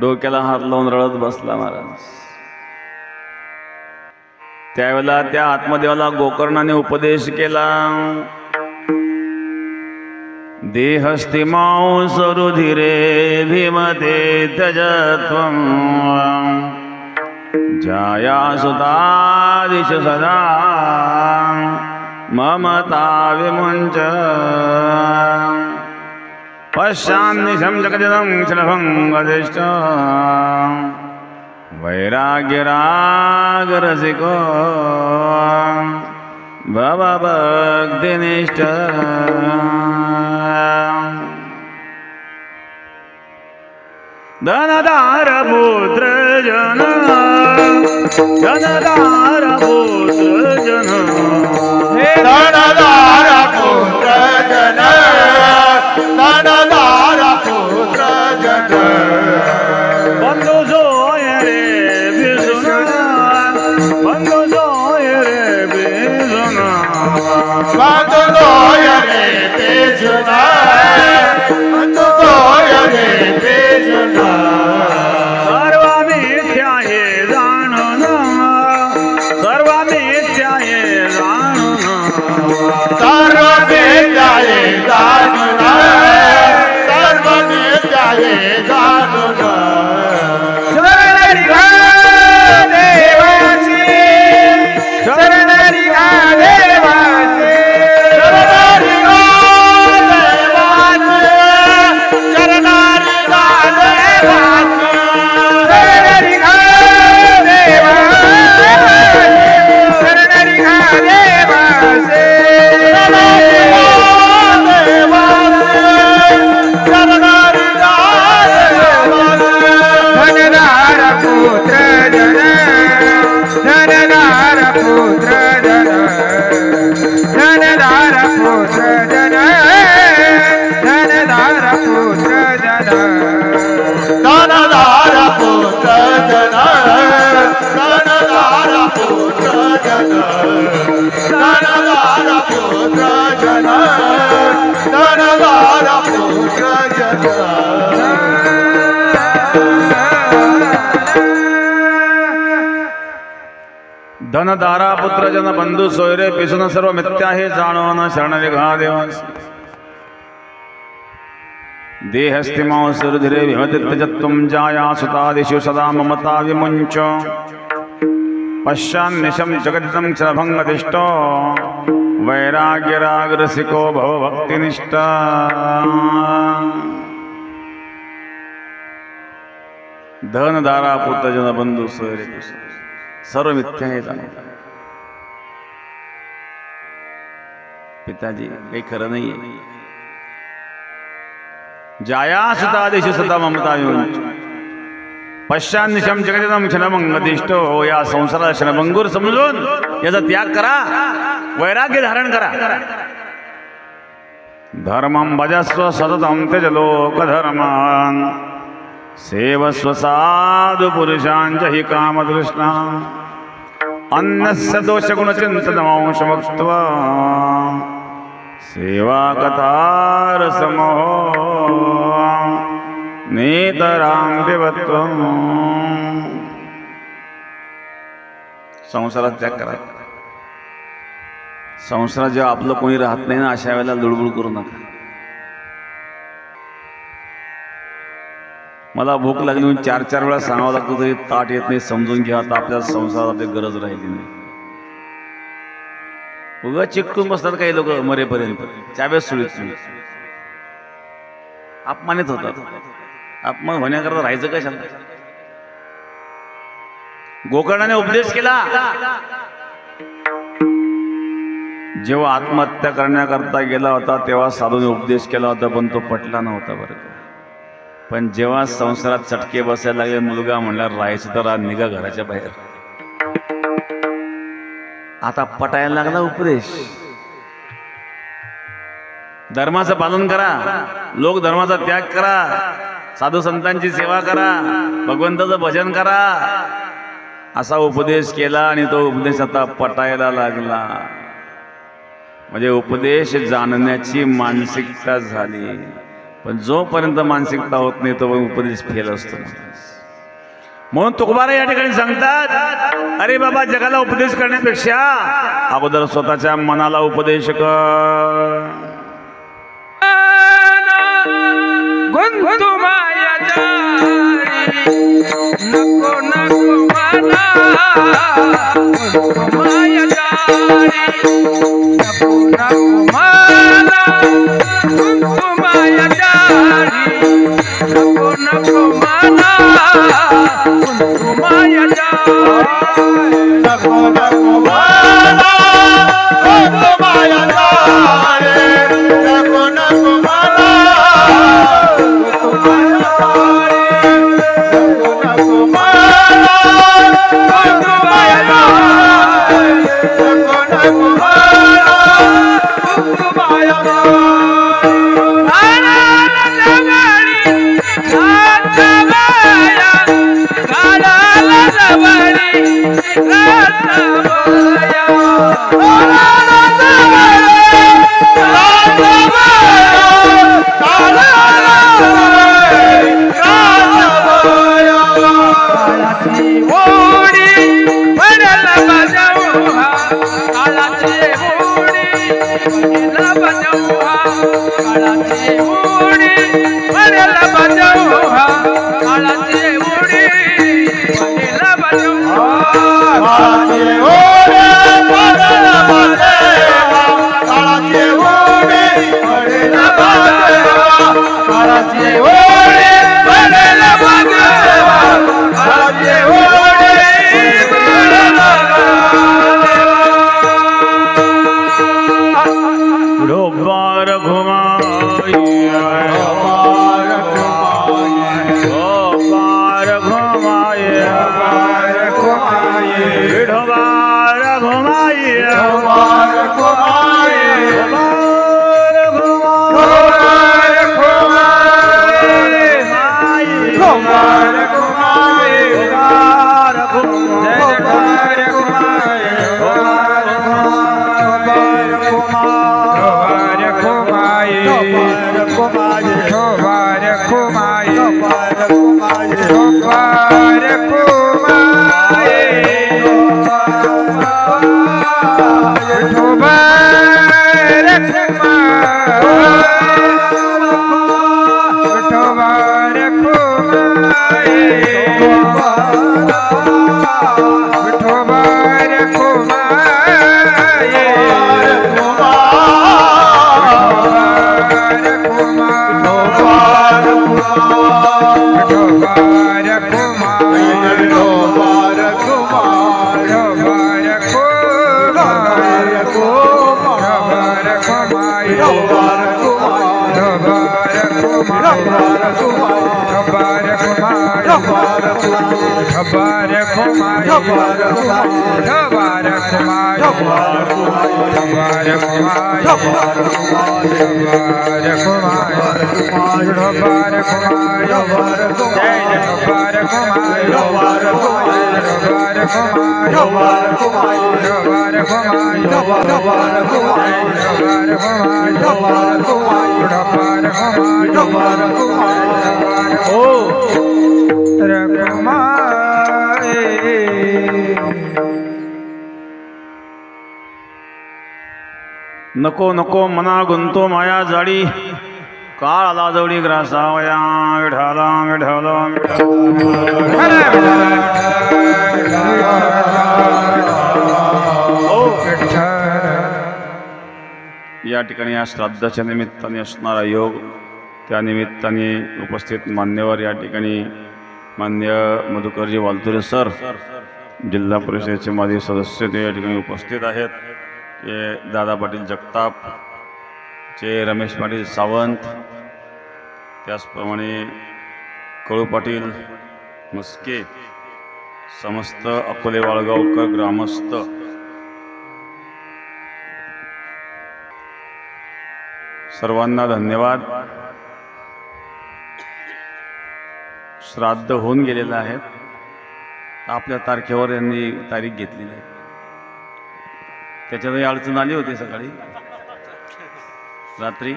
डोक्याला हात लावून रडत बसला महाराज. त्यावेळेला त्या आत्मदेवाला गोकर्णाने उपदेश केला. देहस्ति मांसरुधिरे भीमते त्यजत्वं जाया सुतादिश सदा ममता विमुञ्च पश्यान्निशं जगदिदं क्षणभङ्गदिष्ट वैराग्यरागरसिको भवभक्तिनिष्ठ. धनदार पुत्र जन, धनदार पुत्र जन, धनदार पुत्र जन, धनदार पुत्र जन. बंधु सोय रे बिसुना, बंधु सोय रे बिसुना, बंधु सोय रे बिसुना, बंधु सोय रे बिसुना. सर्व मिथ्या हे जाणून, धनधारा पुत्र जन बंधू सोयरे पिसून सर्व मिथ्या हे जाणून शरण विघा देवास देहस्ति मांसुरधिरे विमतित्यजत्वं जाया सुतादिषु सदा ममता विमुञ्च पश्यान्निशं जगदितं क्षणभङ्गतिष्ठो वैराग्यरागरसिको भव भक्तिनिष्ठा धनधारा पुत्र जन बंधू सोयरे सर्व मिथ्या हे जाणून पिताजी काही खरं नाहीये जाया सुतादिषु सदा ममता विमुञ्च पश्चान्निशम जगदिदं क्षणभंगतिष्ठो या संसाराला क्षणभंगूर समजून याचा त्याग करा वैराग्य धारण करा धर्मं भजस्व सततं त्यज लोकधर्मान् सेवस्व साधु पुरुषांच हि कामतृष्णा अन्यस्य दोषगुणचिन्तनमंशमुक्त्वा सेवा कथारसमो नेतरां पिबत्वं संसारात त्याग करा संसारात जेव्हा आपलं कोणी राहत नाही ना अशा वेळेला लुडबुड करू नका मला भूक लागली म्हणून 4-4 वेळा सांगावं लागतं तरी ताट येत नाही समजून घ्या आता आपल्या संसारात आपली गरज राहिली नाही उगा चिकटून बसतात काही लोक मरेपर्यंत त्यावेळेस सुळीत अपमानित होतात अपमान होण्याकरता राहायचं कशाला गोकर्णाने उपदेश केला जेव्हा आत्महत्या करण्याकरता गेला होता तेव्हा साधूने उपदेश केला होता पण तो पटला नव्हता बरं का पण जेव्हा संसारात चटके बसायला लागले मुलगा म्हणला राहायचं तर निघा घराच्या बाहेर आता पटायला लागला उपदेश धर्माचं पालन करा लोक धर्माचा त्याग करा साधू संतांची सेवा करा भगवंताचं भजन करा असा उपदेश केला आणि तो उपदेश आता पटायला लागला म्हणजे उपदेश जाणण्याची मानसिकता झाली पण जोपर्यंत मानसिकता होत नाही तो उपदेश फेल असतो म्हणून तुकोबारा या ठिकाणी सांगतात अरे बाबा जगाला उपदेश करण्यापेक्षा अगोदर स्वतःच्या मनाला उपदेश कर गुंतु माया जारी नको नको मना गुंतु माया जारी नको नको मना गुंतु माया जारी नको नको मना गुंतु माया जारी नको नको मना गुंतु माया जारी नको नको मना नको नको मना गुंतो माया जाडी काळ आला जवळी ग्रासावया विठाला विठाला या ठिकाणी या श्राद्धाच्या निमित्ताने असणारा योग, त्या निमित्ताने उपस्थित मान्यवर या ठिकाणी मान्य मधुकरजी वालतुरे सर, जिल्हा परिषदेचे माजी सदस्य ते या ठिकाणी उपस्थित आहेत. ते दादा पाटील जगताप, चे रमेश पाटील सावंत, त्याचप्रमाणे कळू पाटील मस्के, समस्त अकोले वाळगावकर ग्रामस्थ, सर्वांना धन्यवाद. श्राद्ध होऊन गेलेलं आहे. आपल्या तारखेवर यांनी तारीख घेतलेली आहे. त्याच्यातही अडचण आली होती. सकाळी रात्री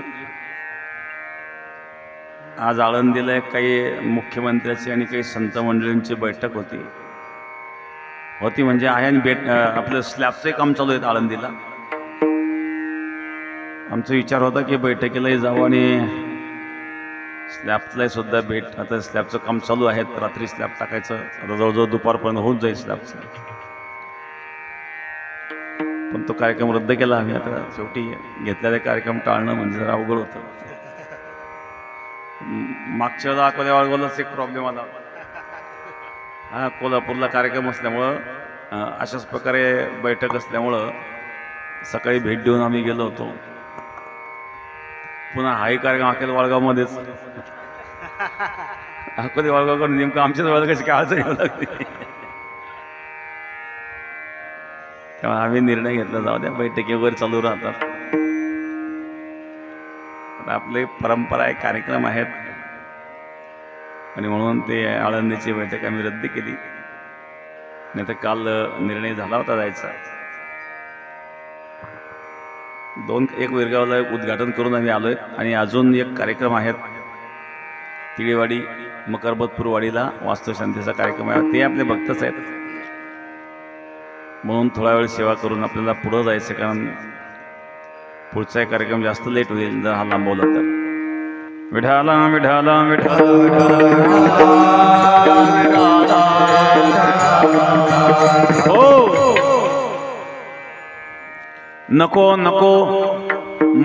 आज आळंदीला काही मुख्यमंत्र्याची आणि काही संत मंडळींची बैठक होती म्हणजे आहे. आणि आपलं स्लॅबचंही काम चालू आहे आळंदीला. आमचा विचार होता की बैठकीलाही जाऊ आणि स्लॅबलाही सुद्धा आता स्लॅबचं काम चालू आहे. रात्री स्लॅब टाकायचं, आता जवळजवळ दुपारपर्यंत होऊन जाईल स्लॅबचं. पण तो कार्यक्रम रद्द केला आम्ही. आता शेवटी घेतलेला कार्यक्रम टाळणं म्हणजे जरा अवघड होतं. मागच्या वेळेला अकोल्या वाळगावलाच एक प्रॉब्लेम आला. कोल्हापूरला कार्यक्रम असल्यामुळं अशाच प्रकारे बैठक असल्यामुळं सकाळी भेट देऊन आम्ही गेलो होतो. पुन्हा हाही कार्यक्रम अकोल्या वाळगावमध्येच. अकोल्या वाळगावकडून नेमकं आमच्याच वेळेला कशी काळच यावं लागते. तेव्हा आम्ही निर्णय घेतला, जाऊ द्या, बैठकी वगैरे चालू राहतात. आपले परंपरा आहे, कार्यक्रम आहेत, आणि म्हणून ते आळंदीची बैठक आम्ही रद्द केली. नाही तर काल निर्णय झाला होता जायचा. एक विरगावला उद्घाटन करून आम्ही आलोय. आणि अजून एक कार्यक्रम आहेत तिळेवाडी मकरबतपूरवाडीला वास्तुशांतीचा कार्यक्रम आहे. ते आपले भक्तच आहेत. म्हणून थोडा वेळ सेवा करून आपल्याला पुढं जायचं, कारण पुढचा कार्यक्रम जास्त लेट होईल जर हा लांबवला तर. विठाला विठाला हो नको नको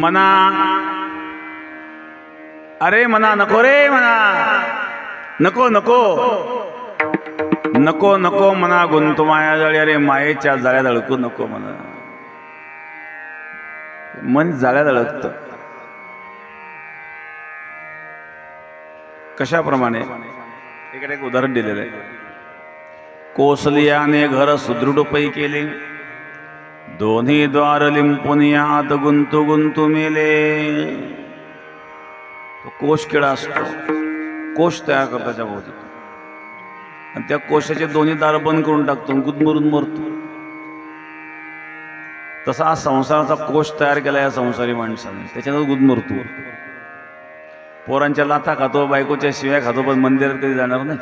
मना, अरे मना नको रे मना, नको नको नको नको मना गुंतू माया जाळी. अरे मायेच्या जाळ्यात अडकू नको म्हणा. मन जाळ्यात अडकतं. कशाप्रमाणे? इकडे एक उदाहरण दिलेलं आहे. कोसलियाने घर सुदृढ पै केले, दोन्ही द्वार लिंपून यात गुंतू गुंतू मेले. तो कोश किडा असतो, कोश तयार करतो त्याच्या भोवती, आणि त्या कोशाचे दोन्ही दार बंद करून टाकतो, गुदमरून मरतो. तसा हा संसाराचा कोश तयार केला या संसारी माणसाने, त्याच्यानं गुदमरतो. पोरांच्या लाथा खातो, बायकोच्या शिव्या खातो, पण मंदिरात कधी जाणार नाही.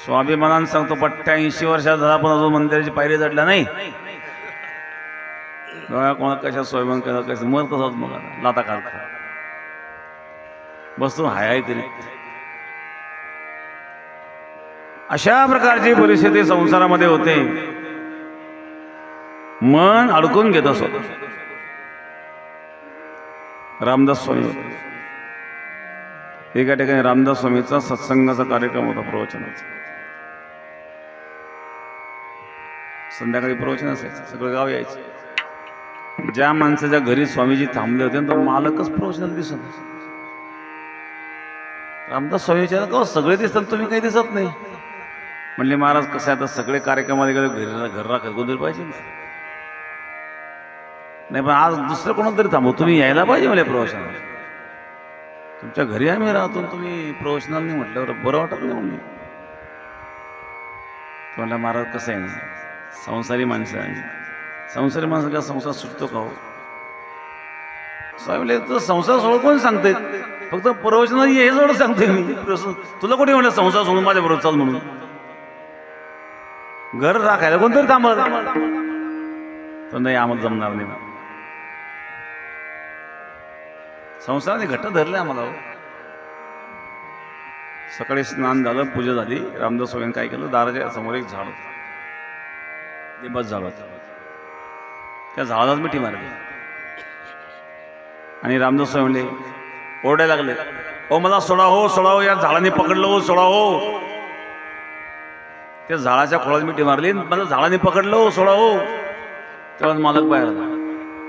स्वाभिमानानं सांगतो, 80 वर्षात झाला पण अजून मंदिराची पायरी चढला नाही. कोणा कशा स्वाभिमान करा, कसं मर तसाच मग लाथा खात बसतो हाय करीत. अशा प्रकारची परिस्थिती संसारामध्ये होते. मन अडकून घेत असत. रामदास स्वामी होते. एका ठिकाणी रामदास स्वामीचा सत्संगाचा कार्यक्रम होता, प्रवचनाचा. संध्याकाळी प्रवचन असायचं, सगळं गाव यायचं. ज्या माणसाच्या घरी स्वामीजी थांबले होते तो मालकच प्रवचनाला दिसत. रामदास स्वामी विचारलं का सगळे दिसतात तुम्ही काही दिसत नाही. म्हणले महाराज कसं आहे आता सगळे कार्यक्रमाला गेले घर राखत गोंधळ पाहिजे नाही, पण आज दुसरं कोणाला तरी थांबू, तुम्ही यायला पाहिजे मला प्रवचनाला. तुमच्या घरी आम्ही राहतो, तुम्ही प्रवचनाला नाही म्हटल्यावर बरं वाटत नाही. म्हणून म्हणलं महाराज कसं आहे संसारी माणसं आहे, संसारी माणसाला संसार सुटतो का हो? स्वामी तर संसार सोडून कोण सांगते, फक्त प्रवचनात हे सोडून सांगते मी. तुला कुठे म्हणलं संसार सोडून माझ्या बरोबर चाल म्हणून? घर राखायला कोणतरी थांबत तर नाही, आम्हाला जमणार नाही. संसाराने घट्ट धरले आम्हाला. सकाळी स्नान झालं, पूजा झाली. रामदास स्वामींनी काय केलं, दाराच्या समोर एक झाड होतं, लिंबाच झाड होतं. त्या झाडालाच मिठी मारली आणि रामदास स्वामी म्हणले, ओरडायला लागले, ओ मला सोडा हो, सोडा हो, या झाडाने पकडलं हो, सोडा हो. त्या झाडाच्या खोळात मिठी मारली, मला झाडाने पकडलं हो, सोडा हो. तेव्हा मालक बाहेर आला.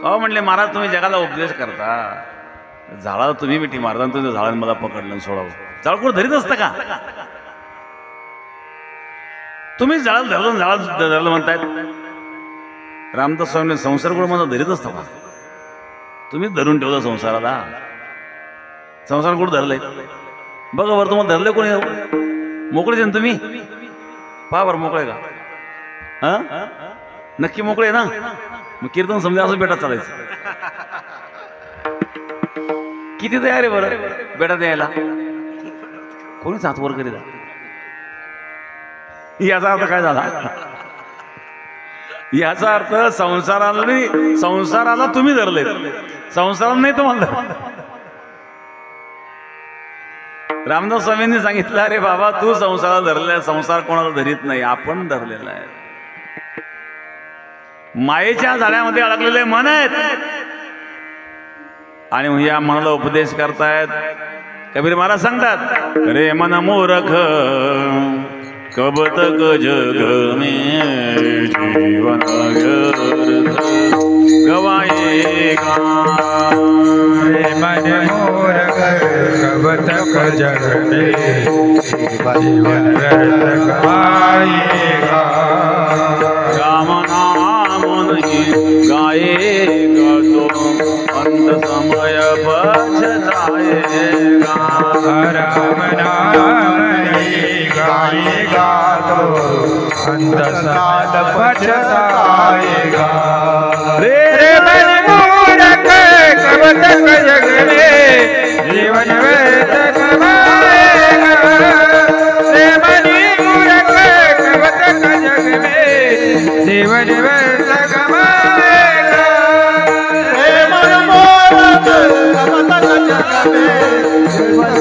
का म्हणले महाराज तुम्ही जगाला उपदेश करता, झाडाला तुम्ही मिठी मारता आणि तुझ्या झाडाने मला पकडलं सोडावं. झाड कोण धरीत असतं का? तुम्ही झाडाला धरलं, झाडाला धरलं म्हणतायत. रामदास स्वामी संसार कोण माझा धरीत असतो का? तुम्हीच धरून ठेवता संसाराला. संसार कोण धरलंय बघा बरं, तुम्हाला धरले कोणी? मोकळेच ना तुम्ही, पहा बरं मोकळे का? हा नक्की मोकळे ना? मग कीर्तन समजा असं बेटात चालायचं. किती तयार आहे बरं बेटात यायला? कोणीच हात वर करीत. याचा अर्थ काय झाला? याचा अर्थ संसाराला तुम्ही धरले, संसाराला नाही तुम्हाला. रामदास स्वामींनी सांगितलं, अरे बाबा तू संसाराला धरलाय, संसार कोणाला धरीत नाही, आपण धरलेला आहे. मायेच्या झाड्यामध्ये अडकलेले मन आहेत आणि या मनाला उपदेश करतायत. कबीर महाराज सांगतात, रे मन मूर्ख कबतक जग में जीवन गवाएगा. रे मन मूर्ख कबतक जग में जीवन गवाएगा. राम नाम नहीं गाएगा तो अंत समय पछताएगा. राम नाम नहीं गाएगा तो अंत साल पछताएगा. रे मन मूर्ख कबतक जग में जीवन व्यर्थ गवाएगा. रे मन मूर्ख कबतक जग में जीवन व्यर्थ गवाएगा. हे मन मूर्ख कबतक जग में जीवन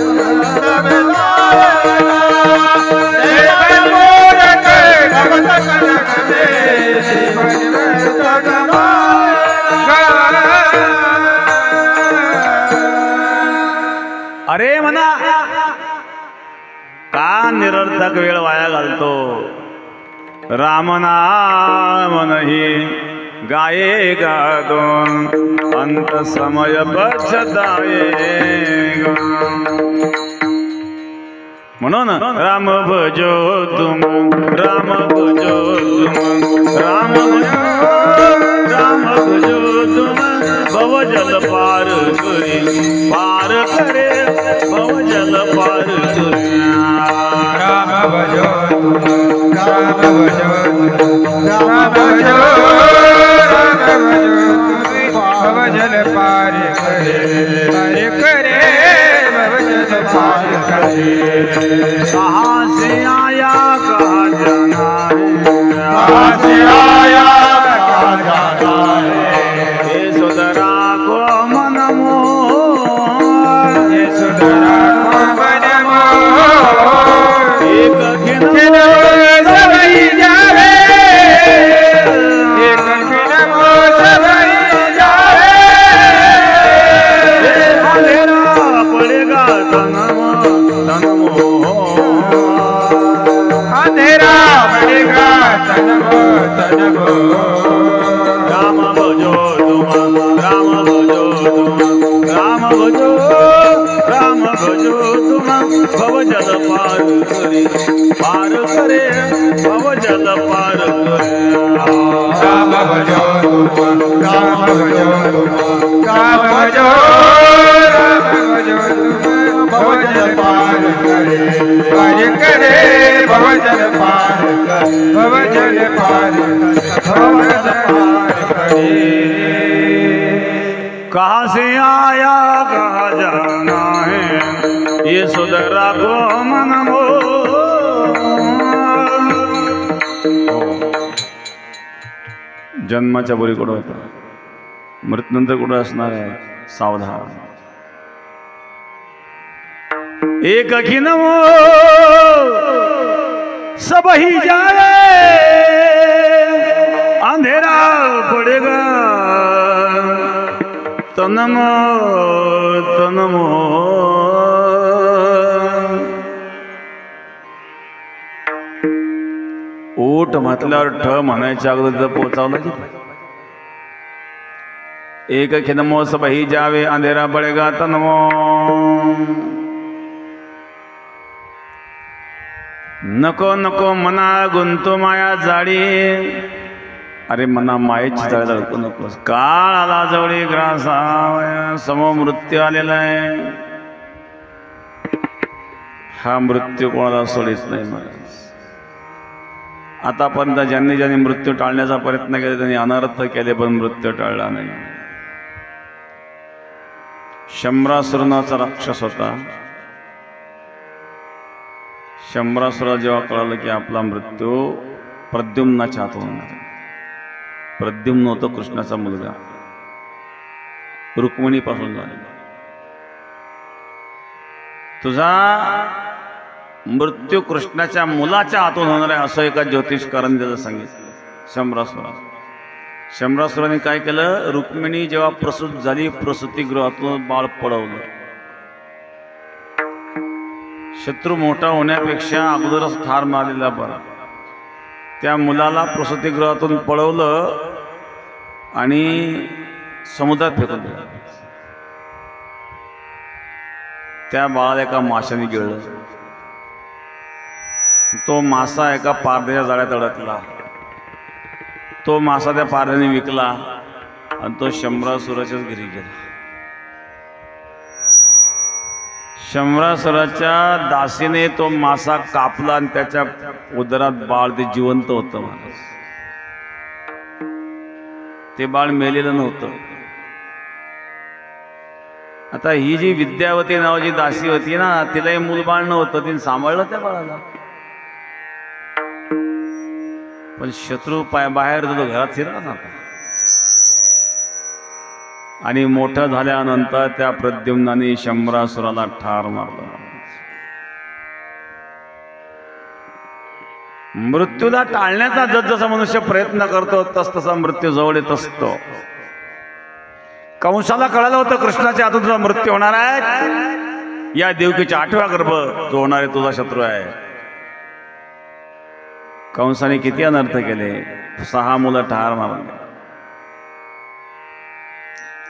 अरे म्हणा का निरर्थक वेळ वाया घालतो. राम नाम नहीं गाएगा तो अंत समय पछताएगा. म्हणून राम भजो तुम, राम भजो तुम, राम भजो, राम भजो तुम, भवजल पार करे, पार करे भवजल पार करे. राम भजो राम भजो राम भजो राम भजो भवजल पार करे, पार करे भवजल पार करे. कहाँ से आया कहाँ जाना है, कहाँ से आया कहाँ जाना है. यशोधरा को मन मोह, यशोधरा को मन मोह, एक खिन सबई जावे, एक खिन सबई जावे. अंधेरा पड़ेगा तन मोह, अंधेरा पड़ेगा तन मोह. राम भजो तुम, राम भजो तुम, राम भजो, राम भजो भजो तुम भव जल पार करे भव जल पार करे राम भजो तुम राम भजो तुम राम भजो तुम भव जल पार करे भव जल पार करे भव जल पार करे। कहाँ से आया कहाँ जाना है ये सुधरा को मन मो जन्माच्या बोरी कुठं होता मृत्यूनंतर कुठं असणार आहे सावधान एक अखिन मो सब ही जाए अंधेरा पड़ेगा तनमो तनमो ओट म्हटल्यावर ठ म्हणायच्या अगोदर पोचावलं एक खिनमो सब ही जावे अंधेरा पडेगा तनमो नको नको मना गुंतो माया जाडी अरे मना मायेची जाळी अडकू नकोस काळ आला जवळी ग्रासा समोर मृत्यू आलेला आहे हा मृत्यू कोणाला सोडीच नाही महाराज आतापर्यंत ज्यांनी ज्यांनी मृत्यू टाळण्याचा प्रयत्न केला त्यांनी अनर्थ केले पण मृत्यू टाळला नाही शंभरासुराचा राक्षस होता शंभरासुराला जेव्हा कळालं की आपला मृत्यू प्रद्युम्नाच्या हातून होणार प्रद्युम्न होता कृष्णाचा मुलगा रुक्मिणीपासून झाला तुझा मृत्यू कृष्णाच्या मुलाच्या हातून होणार आहे असं एका ज्योतिषकारांनी त्याला सांगितलं शंभरासुराने काय केलं रुक्मिणी जेव्हा प्रसूत झाली प्रसूतिगृहातून बाळ पळवलं शत्रू मोठा होण्यापेक्षा अगोदरच ठार मारलेला बरा त्या मुलाला प्रसूतिगृहातून पळवलं आणि समुद्रात फेकून दिलं त्या बाळाला एका माशाने गिळलं तो मासा एका पारध्याच्या जाळ्यात अडकला तो मासा त्या पारध्याने विकला आणि तो शंभरासुराच्याच घरी गेला शंभरासुराच्या दासीने तो मासा कापला आणि त्याच्या उदरात बाळ ते जिवंत होतं महाराज ते बाळ मेलेलं नव्हतं आता ही जी विद्यावती नावाची दासी होती ना तिलाही मूलबाळ नव्हतं तिने सांभाळलं त्या बाळाला पण शत्रू बाहेर तो घरात शिरला ना आणि मोठं झाल्यानंतर त्या प्रद्युम्नाने शंभरासुराला ठार मारलं मृत्यूला टाळण्याचा जसा मनुष्य प्रयत्न करतो तसा मृत्यू जवळ येत असतो कंसाला कळालं होतं कृष्णाच्या हातून तुझा मृत्यू होणार आहे या देवकीच्या 8व्या गर्भ जो होणार आहे तुझा शत्रू आहे कंसाने किती अनर्थ केले 6 मुलं ठार मारले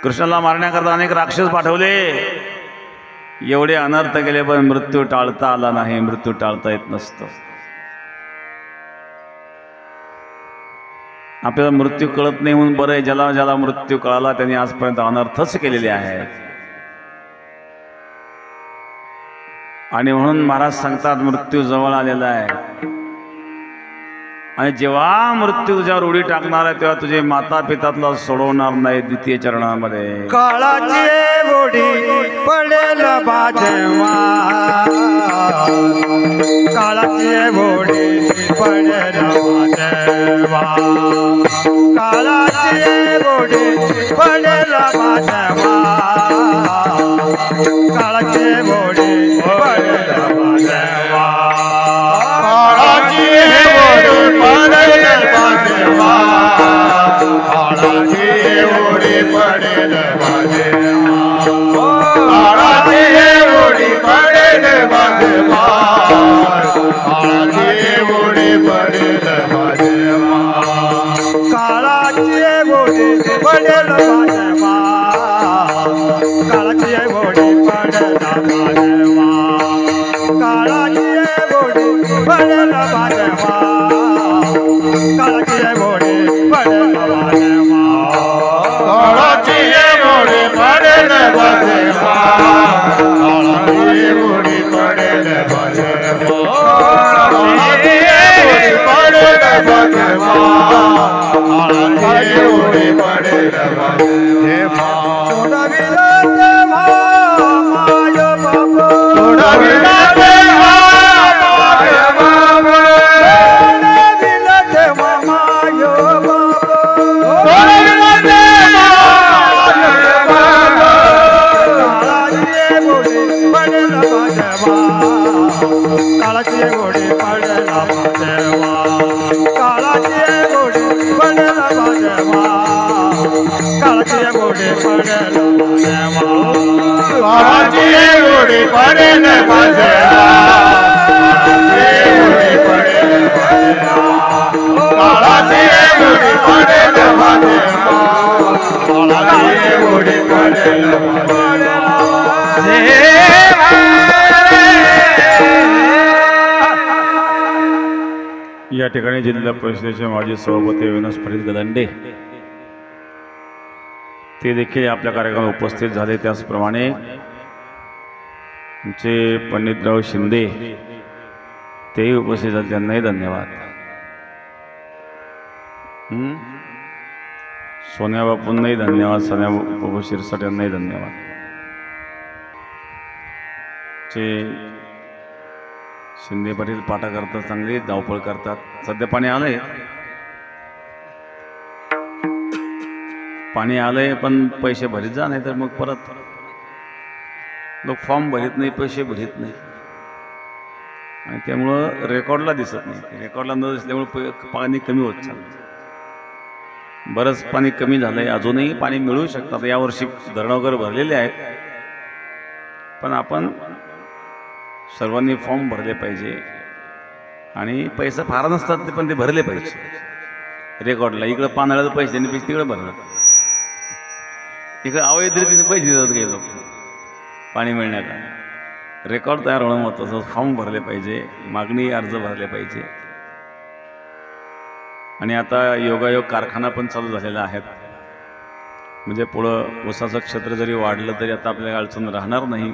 कृष्णाला मारण्याकरता अनेक राक्षस पाठवले एवढे अनर्थ केले पण मृत्यू टाळता आला नाही मृत्यू टाळता येत नसतो आपल्याला मृत्यू कळत नाही म्हणून बरं आहे ज्याला ज्याला मृत्यू कळाला त्यांनी आजपर्यंत अनर्थच केलेले आहेत आणि म्हणून महाराज सांगतात मृत्यू जवळ आलेला आहे आणि जेव्हा मृत्यू तुझ्यावर उडी टाकणार आहे तेव्हा तुझे माता पिता तुला सोडवणार नाही द्वितीय चरणामध्ये काळाची उडी पडेल बाजेवा काळाची उडी पडेल बाजेवा काळाची उडी पडेल बाजेवा काळाची उडी पडेल बाजेवा काळाची घोडी पडला गोडी पडेल बाजेवा काळाची गोडी पडेल बाजेवा काळाची गोडी पडेल बाजेवा काळाची गोडी पडेल बाजेवा काळाची गोडी पडेल बाजेवा सोडविला तेव्हा माय बाप सोडविला तेव्हा माय बाप सोडविला तेव्हा माय बाप सोडविला तेव्हा माय बाप काळाची गोडी पडेल बाजेवा काळाची गोडी पडेल बाजेवा काळाची गोडी पडेल बाजेवा काळाची गोडी पडेल बाजेवा काळाची गोडी पडेल बाजेवा काळाची गोडी पडेल बाजेवा काळाची गोडी पडेल या ठिकाणी जिल्हा परिषदेचे माजी सभापती अविनाश फरीद गदंडे ते देखील आपल्या कार्यक्रमात उपस्थित झाले. त्याचप्रमाणे आमचे पंडितराव शिंदे तेही उपस्थित झाले, त्यांनाही धन्यवाद. सोन्या बापूंनाही धन्यवाद, सोन्या बापू शिरसाट यांनाही धन्यवाद. चे शिंदे पाटील पाटा करतात, चांगली धावपळ करतात. सध्या पाणी आलंय, पाणी आलंय पण पैसे भरीत जा, नाही तर मग परत लोक फॉर्म भरीत नाही, पैसे भरीत नाही आणि त्यामुळं रेकॉर्डला दिसत नाही. रेकॉर्डला न दिसल्यामुळे पाणी कमी होत चाललं. बरंच पाणी कमी झालंय, अजूनही पाणी मिळू शकतात. यावर्षी धरणं वगैरे भरलेले आहेत, पण आपण सर्वांनी फॉर्म भरले पाहिजे आणि पैसे फार नसतात ते, पण ते भरले पाहिजे. रेकॉर्डला इकडं पानाळ्याला पैसे देण्यापेक्षा तिकडे भरतात, इकडे अवैध रीतीने पैसे देतात काही लोक पाणी मिळण्याचा. रेकॉर्ड तयार होणं महत्त्वाचं. फॉर्म भरले पाहिजे, मागणी अर्ज भरले पाहिजे. आणि आता योगायोग कारखाना पण चालू झालेला आहेत, म्हणजे पुढं ऊसाचं क्षेत्र जरी वाढलं तरी आता आपल्याला अडचण राहणार नाही.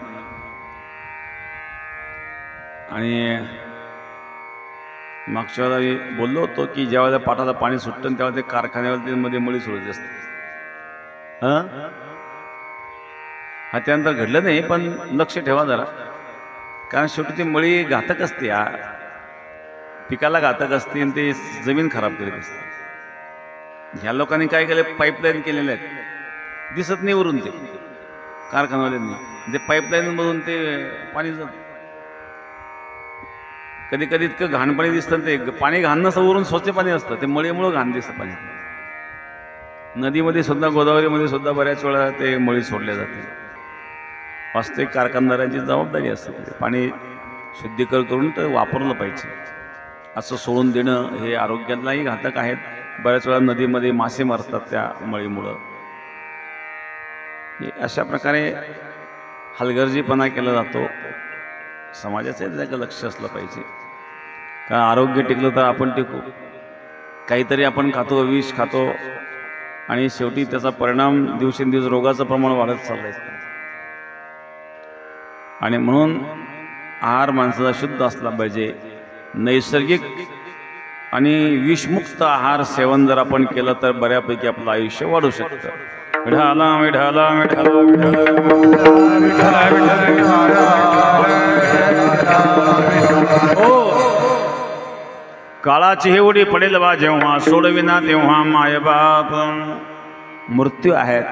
आणि मागच्या वेळेला बोललो होतो की ज्या वेळेला पाटाला पाणी सुटतं त्यावेळेला ते कारखान्यामध्ये मळी सोडत असते. हा त्यानंतर घडलं नाही, पण लक्ष ठेवा जरा, कारण शेवटी ती मळी घातक असते, पिकाला घातक असते आणि ते जमीन खराब करीत असते. ह्या लोकांनी काय केलं, पाईपलाईन केलेल्या आहेत, दिसत नाही वरून ते कारखान्यावाल्यांनी, ते पाईपलाईन मधून ते पाणी जात. कधी कधी इतकं घाण पाणी दिसतं, ते पाणी घाण नसतं, वरून स्वच्छ पाणी असतं, ते मळीमुळं घाण दिसतं पाणी. नदीमध्ये सुद्धा, गोदावरीमध्ये सुद्धा बऱ्याच वेळा ते मळी सोडल्या जाते. वास्तविक कारखानदारांची जबाबदारी असते पाणी शुद्धीकरण करून ते वापरलं पाहिजे. असं सोडून देणं हे आरोग्यालाही घातक आहेत. बऱ्याच वेळा नदीमध्ये मासे मरतात त्या मळीमुळं. अशा प्रकारे हलगर्जीपणा केला जातो. समाजाचं त्याचं लक्ष असलं पाहिजे, कारण आरोग्य टिकलं तर आपण टिकू. काहीतरी आपण खातो, विष खातो आणि शेवटी त्याचा परिणाम दिवसेंदिवस रोगाचं प्रमाण वाढत चाललंय. आणि म्हणून आहार माणसाचा शुद्ध असला पाहिजे. नैसर्गिक आणि विषमुक्त आहार सेवन जर आपण केलं तर बऱ्यापैकी आपलं आयुष्य वाढू शकतं. विठाला विठाला विठाला काळाची हेवडी पडेल बा जेव्हा, सोडविना तेव्हा मायबाप. मृत्यू आहेत,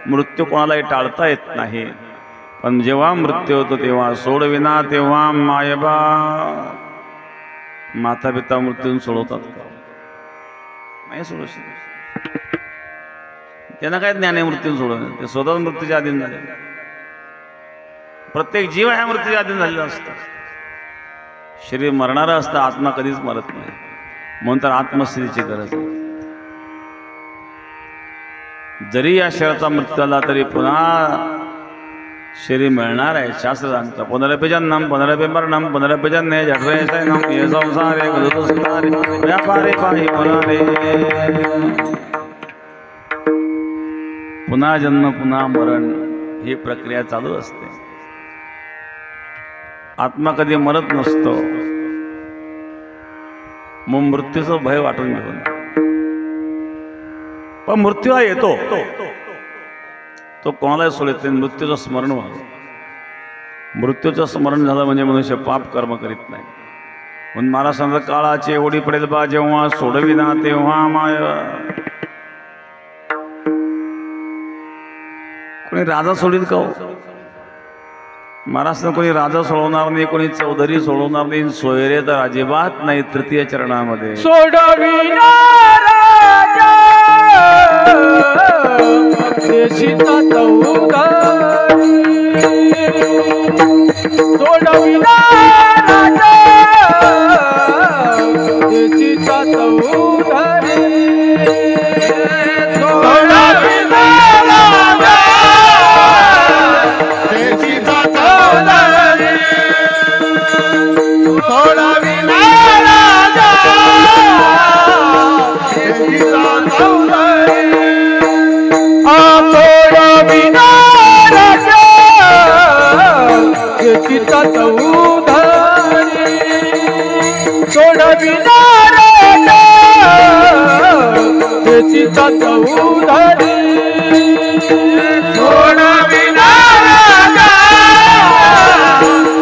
मृत्यू कोणालाही टाळता येत नाही, पण जेव्हा मृत्यू होतो तेव्हा सोडविना तेव्हा मायबाप. माता पिता मृत्यून सोडवतात का? नाही सोडू शकत. त्यांना काय ज्ञान आहे मृत्यून सोडवणं? ते स्वतः मृत्यूच्या अधीन झाले. प्रत्येक जीव ह्या मृत्यूच्या अधीन झालेला असतो. शरीर मरणारं असतं, आत्मा कधीच मरत नाही. म्हणून तर आत्मस्थितीची गरज आहे. जरी या शरीराचा मृत्यू आला तरी पुन्हा शरीर मिळणार आहे. शास्त्र सांगतं पुनरपि जन्म पुनरपि मरणम पुनरपि जन्मे जठरे शयनम ये संसारे गदुतसंसारे व्यापारे पाहि पुरारे. पुन्हा जन्म पुन्हा मरण ही प्रक्रिया चालू असते. आत्मा कधी मरत नसतो. मग मृत्यूचं भय वाटून घेऊन पण मृत्यू हा येतो. तो कोणालाही सोडत नाही. मृत्यूचं स्मरण व्हावं. मृत्यूचं स्मरण झालं म्हणजे मनुष्य पाप कर्म करीत नाही. म्हणून महाराज सांगतात काळाची एवढी पडेल बा जेव्हा सोडविना तेव्हा माय. कोणी राजा सोडील का हो? महाराज कोणी राजा सोडवणार नाही, कोणी चौधरी सोडवणार नाही, सोयरे तर अजिबात नाही. तृतीय चरणामध्ये सोडविना राजा देशीचा चौधरी. सोडविना राजा देशीचा चौधरी. सोडविना राजा देशीचा चौधरी. सोडविना राजा देशीचा चौधरी. सोडविना राजा देशीचा चौधरी. सोडविना राजा देशीचा चौधरी. सोडविना राजा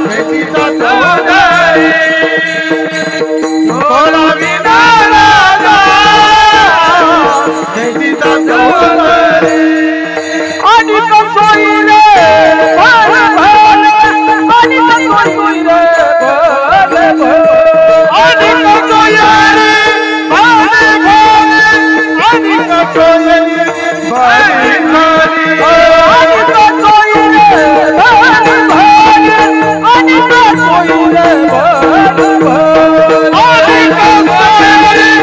देशीचा चौधरी. सोडविना राजा देशीचा चौधरी. आणि कसोईले भर भर. आणि कसोईले भर भर. आणि कसोईले भर भर. आणि कसोईले भर भर. आणि कसोईले भर भर. आणि कसोईले भर भर. आणि कसोईले भर भर.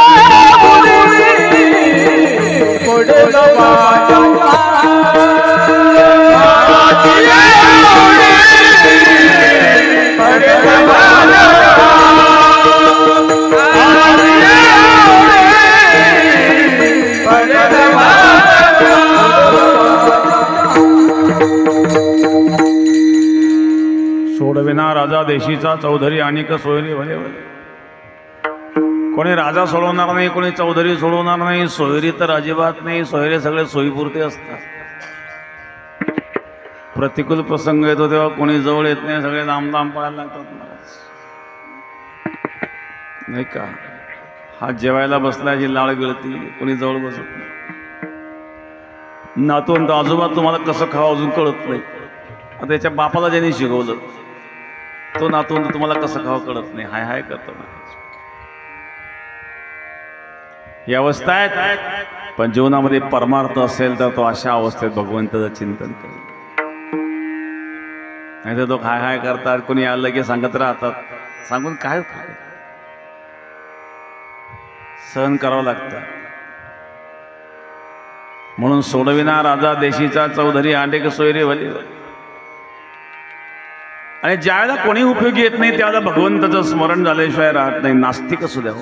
आणि कसोईले सोडविना राजा देशीचा चौधरी आणि सोयरी भले भले. कोणी राजा सोडवणार नाही, कोणी चौधरी सोडवणार नाही, सोयरी तर अजिबात नाही. सोयरे सगळे सोयीपुरते असतात. प्रतिकूल प्रसंग येतो तेव्हा कोणी जवळ येत नाही. सगळे लांब लांब पळायला लागतात महाराज नाही का. हा जेवायला बसल्याची लाळ गिळती, कोणी जवळ बसत नाही. नातवंत आजोबा तुम्हाला कसं खावं अजून कळत नाही. आता त्याच्या बापाला ज्यांनी शिकवलं तो नातवंत तुम्हाला कसं खावं कळत नाही. हाय हाय करतो ना. ही अवस्था आहेत. पण जीवनामध्ये परमार्थ असेल तर तो अशा अवस्थेत भगवंताचं चिंतन करेल. नाही तर तो हाय हाय करतात. कोणी आलं की सांगत राहतात. सांगून काय सहन करावं लागतं. म्हणून सोडविना राजा देशीचा चौधरी आंडेक सोयरे भले. आणि ज्यावेळेला कोणी उपयोगी येत नाही त्यावेळेला भगवंताचं स्मरण झाल्याशिवाय राहत नाही. नास्तिक असू द्या हो.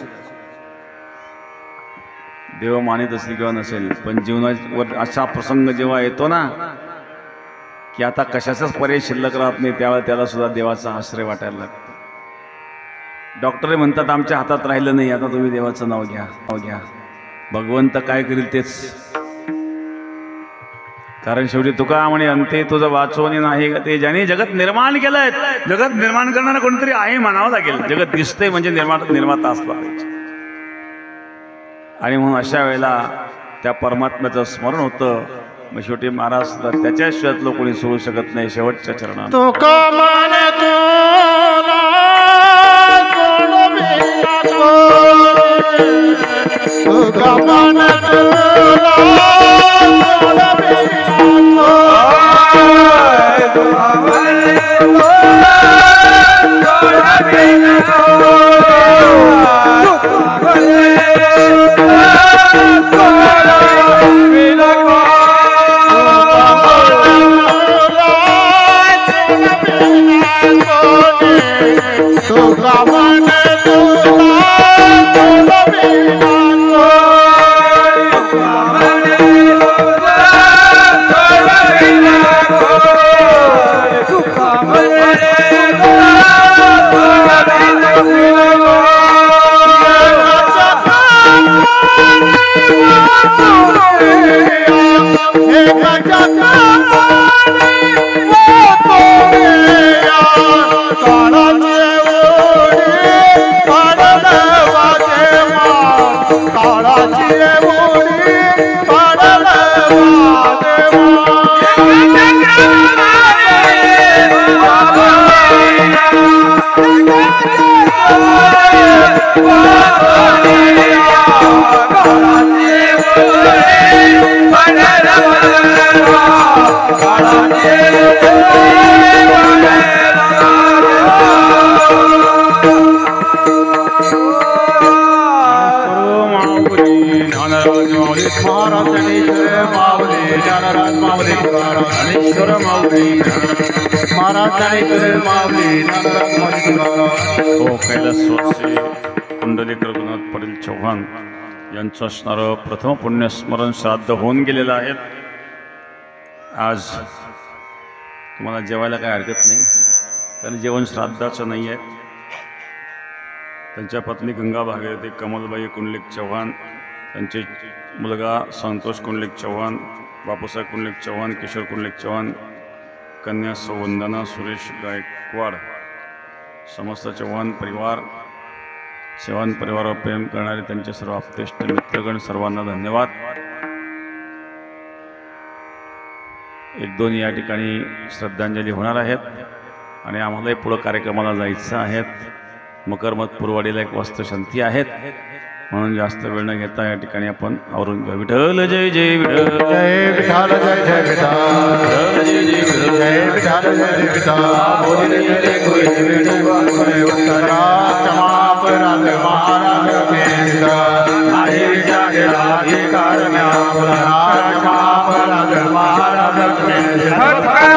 देव मानित असेल किंवा नसेल, पण जीवनावर अशा प्रसंग जेव्हा येतो ना की आता कशाचाच पर्याय शिल्लक राहत नाही, त्यावेळेला त्याला सुद्धा देवाचा आश्रय वाटायला लागतो. डॉक्टर म्हणतात आमच्या हातात राहिलं नाही, आता तुम्ही देवाचं नाव घ्या, नाव घ्या. भगवंत काय करील तेच. कारण शेवटी तुका म्हणे अंते तुझं वाचवणी नाही का ते. ज्याने जगत निर्माण केलंय, जगत निर्माण करणारा कोणतरी आहे म्हणावं लागेल. जगत दिसतंय म्हणजे निर्माता असला पाहिजे. आणि म्हणून अशा वेळेला त्या परमात्म्याचं स्मरण होतं. मग शेवटी महाराज त्याच्या शिवायतलं कोणी सोडू शकत नाही. शेवटच्या चरणात तो कैलासवासी कुंडलिक रघुनाथ पाटील चव्हाण यांचं असणारं प्रथम पुण्यस्मरण श्राद्ध होऊन गेलेलं आहे. आज तुम्हाला जेवायला काय हरकत नाही, कारण जेवण श्राद्धाचं नाही आहे. त्यांच्या पत्नी गंगा भागीरथी कमलबाई कुंडलिक चव्हाण, त्यांचे मुलगा संतोष कुंडलिक चव्हाण, बापूसाहेब कुंडलिक चव्हाण, किशोर कुंडलिक चव्हाण, कन्या सौवंदना सुरेश गायकवाड, समस्त चव्हाण परिवार, चव्हाण परिवारावर प्रेम करणारे त्यांचे सर्व आप्तेष्ट मित्रगण, सर्वांना धन्यवाद. एक दोन या ठिकाणी श्रद्धांजली होणार आहेत आणि आम्हालाही पुढं कार्यक्रमाला जायचं आहे. मकरमत पुरवाडीला एक वास्तुशांती आहेत, म्हणून जास्त वेळ न घेता या ठिकाणी आपण आवरून घेऊ. विठ्ठल जय जय विठ्ठल, जय विठ्ठल जय जय विठ्ठल, जय जय विठ्ठल, जय विठ्ठल जय जय विठ्ठल. महाराज महाराज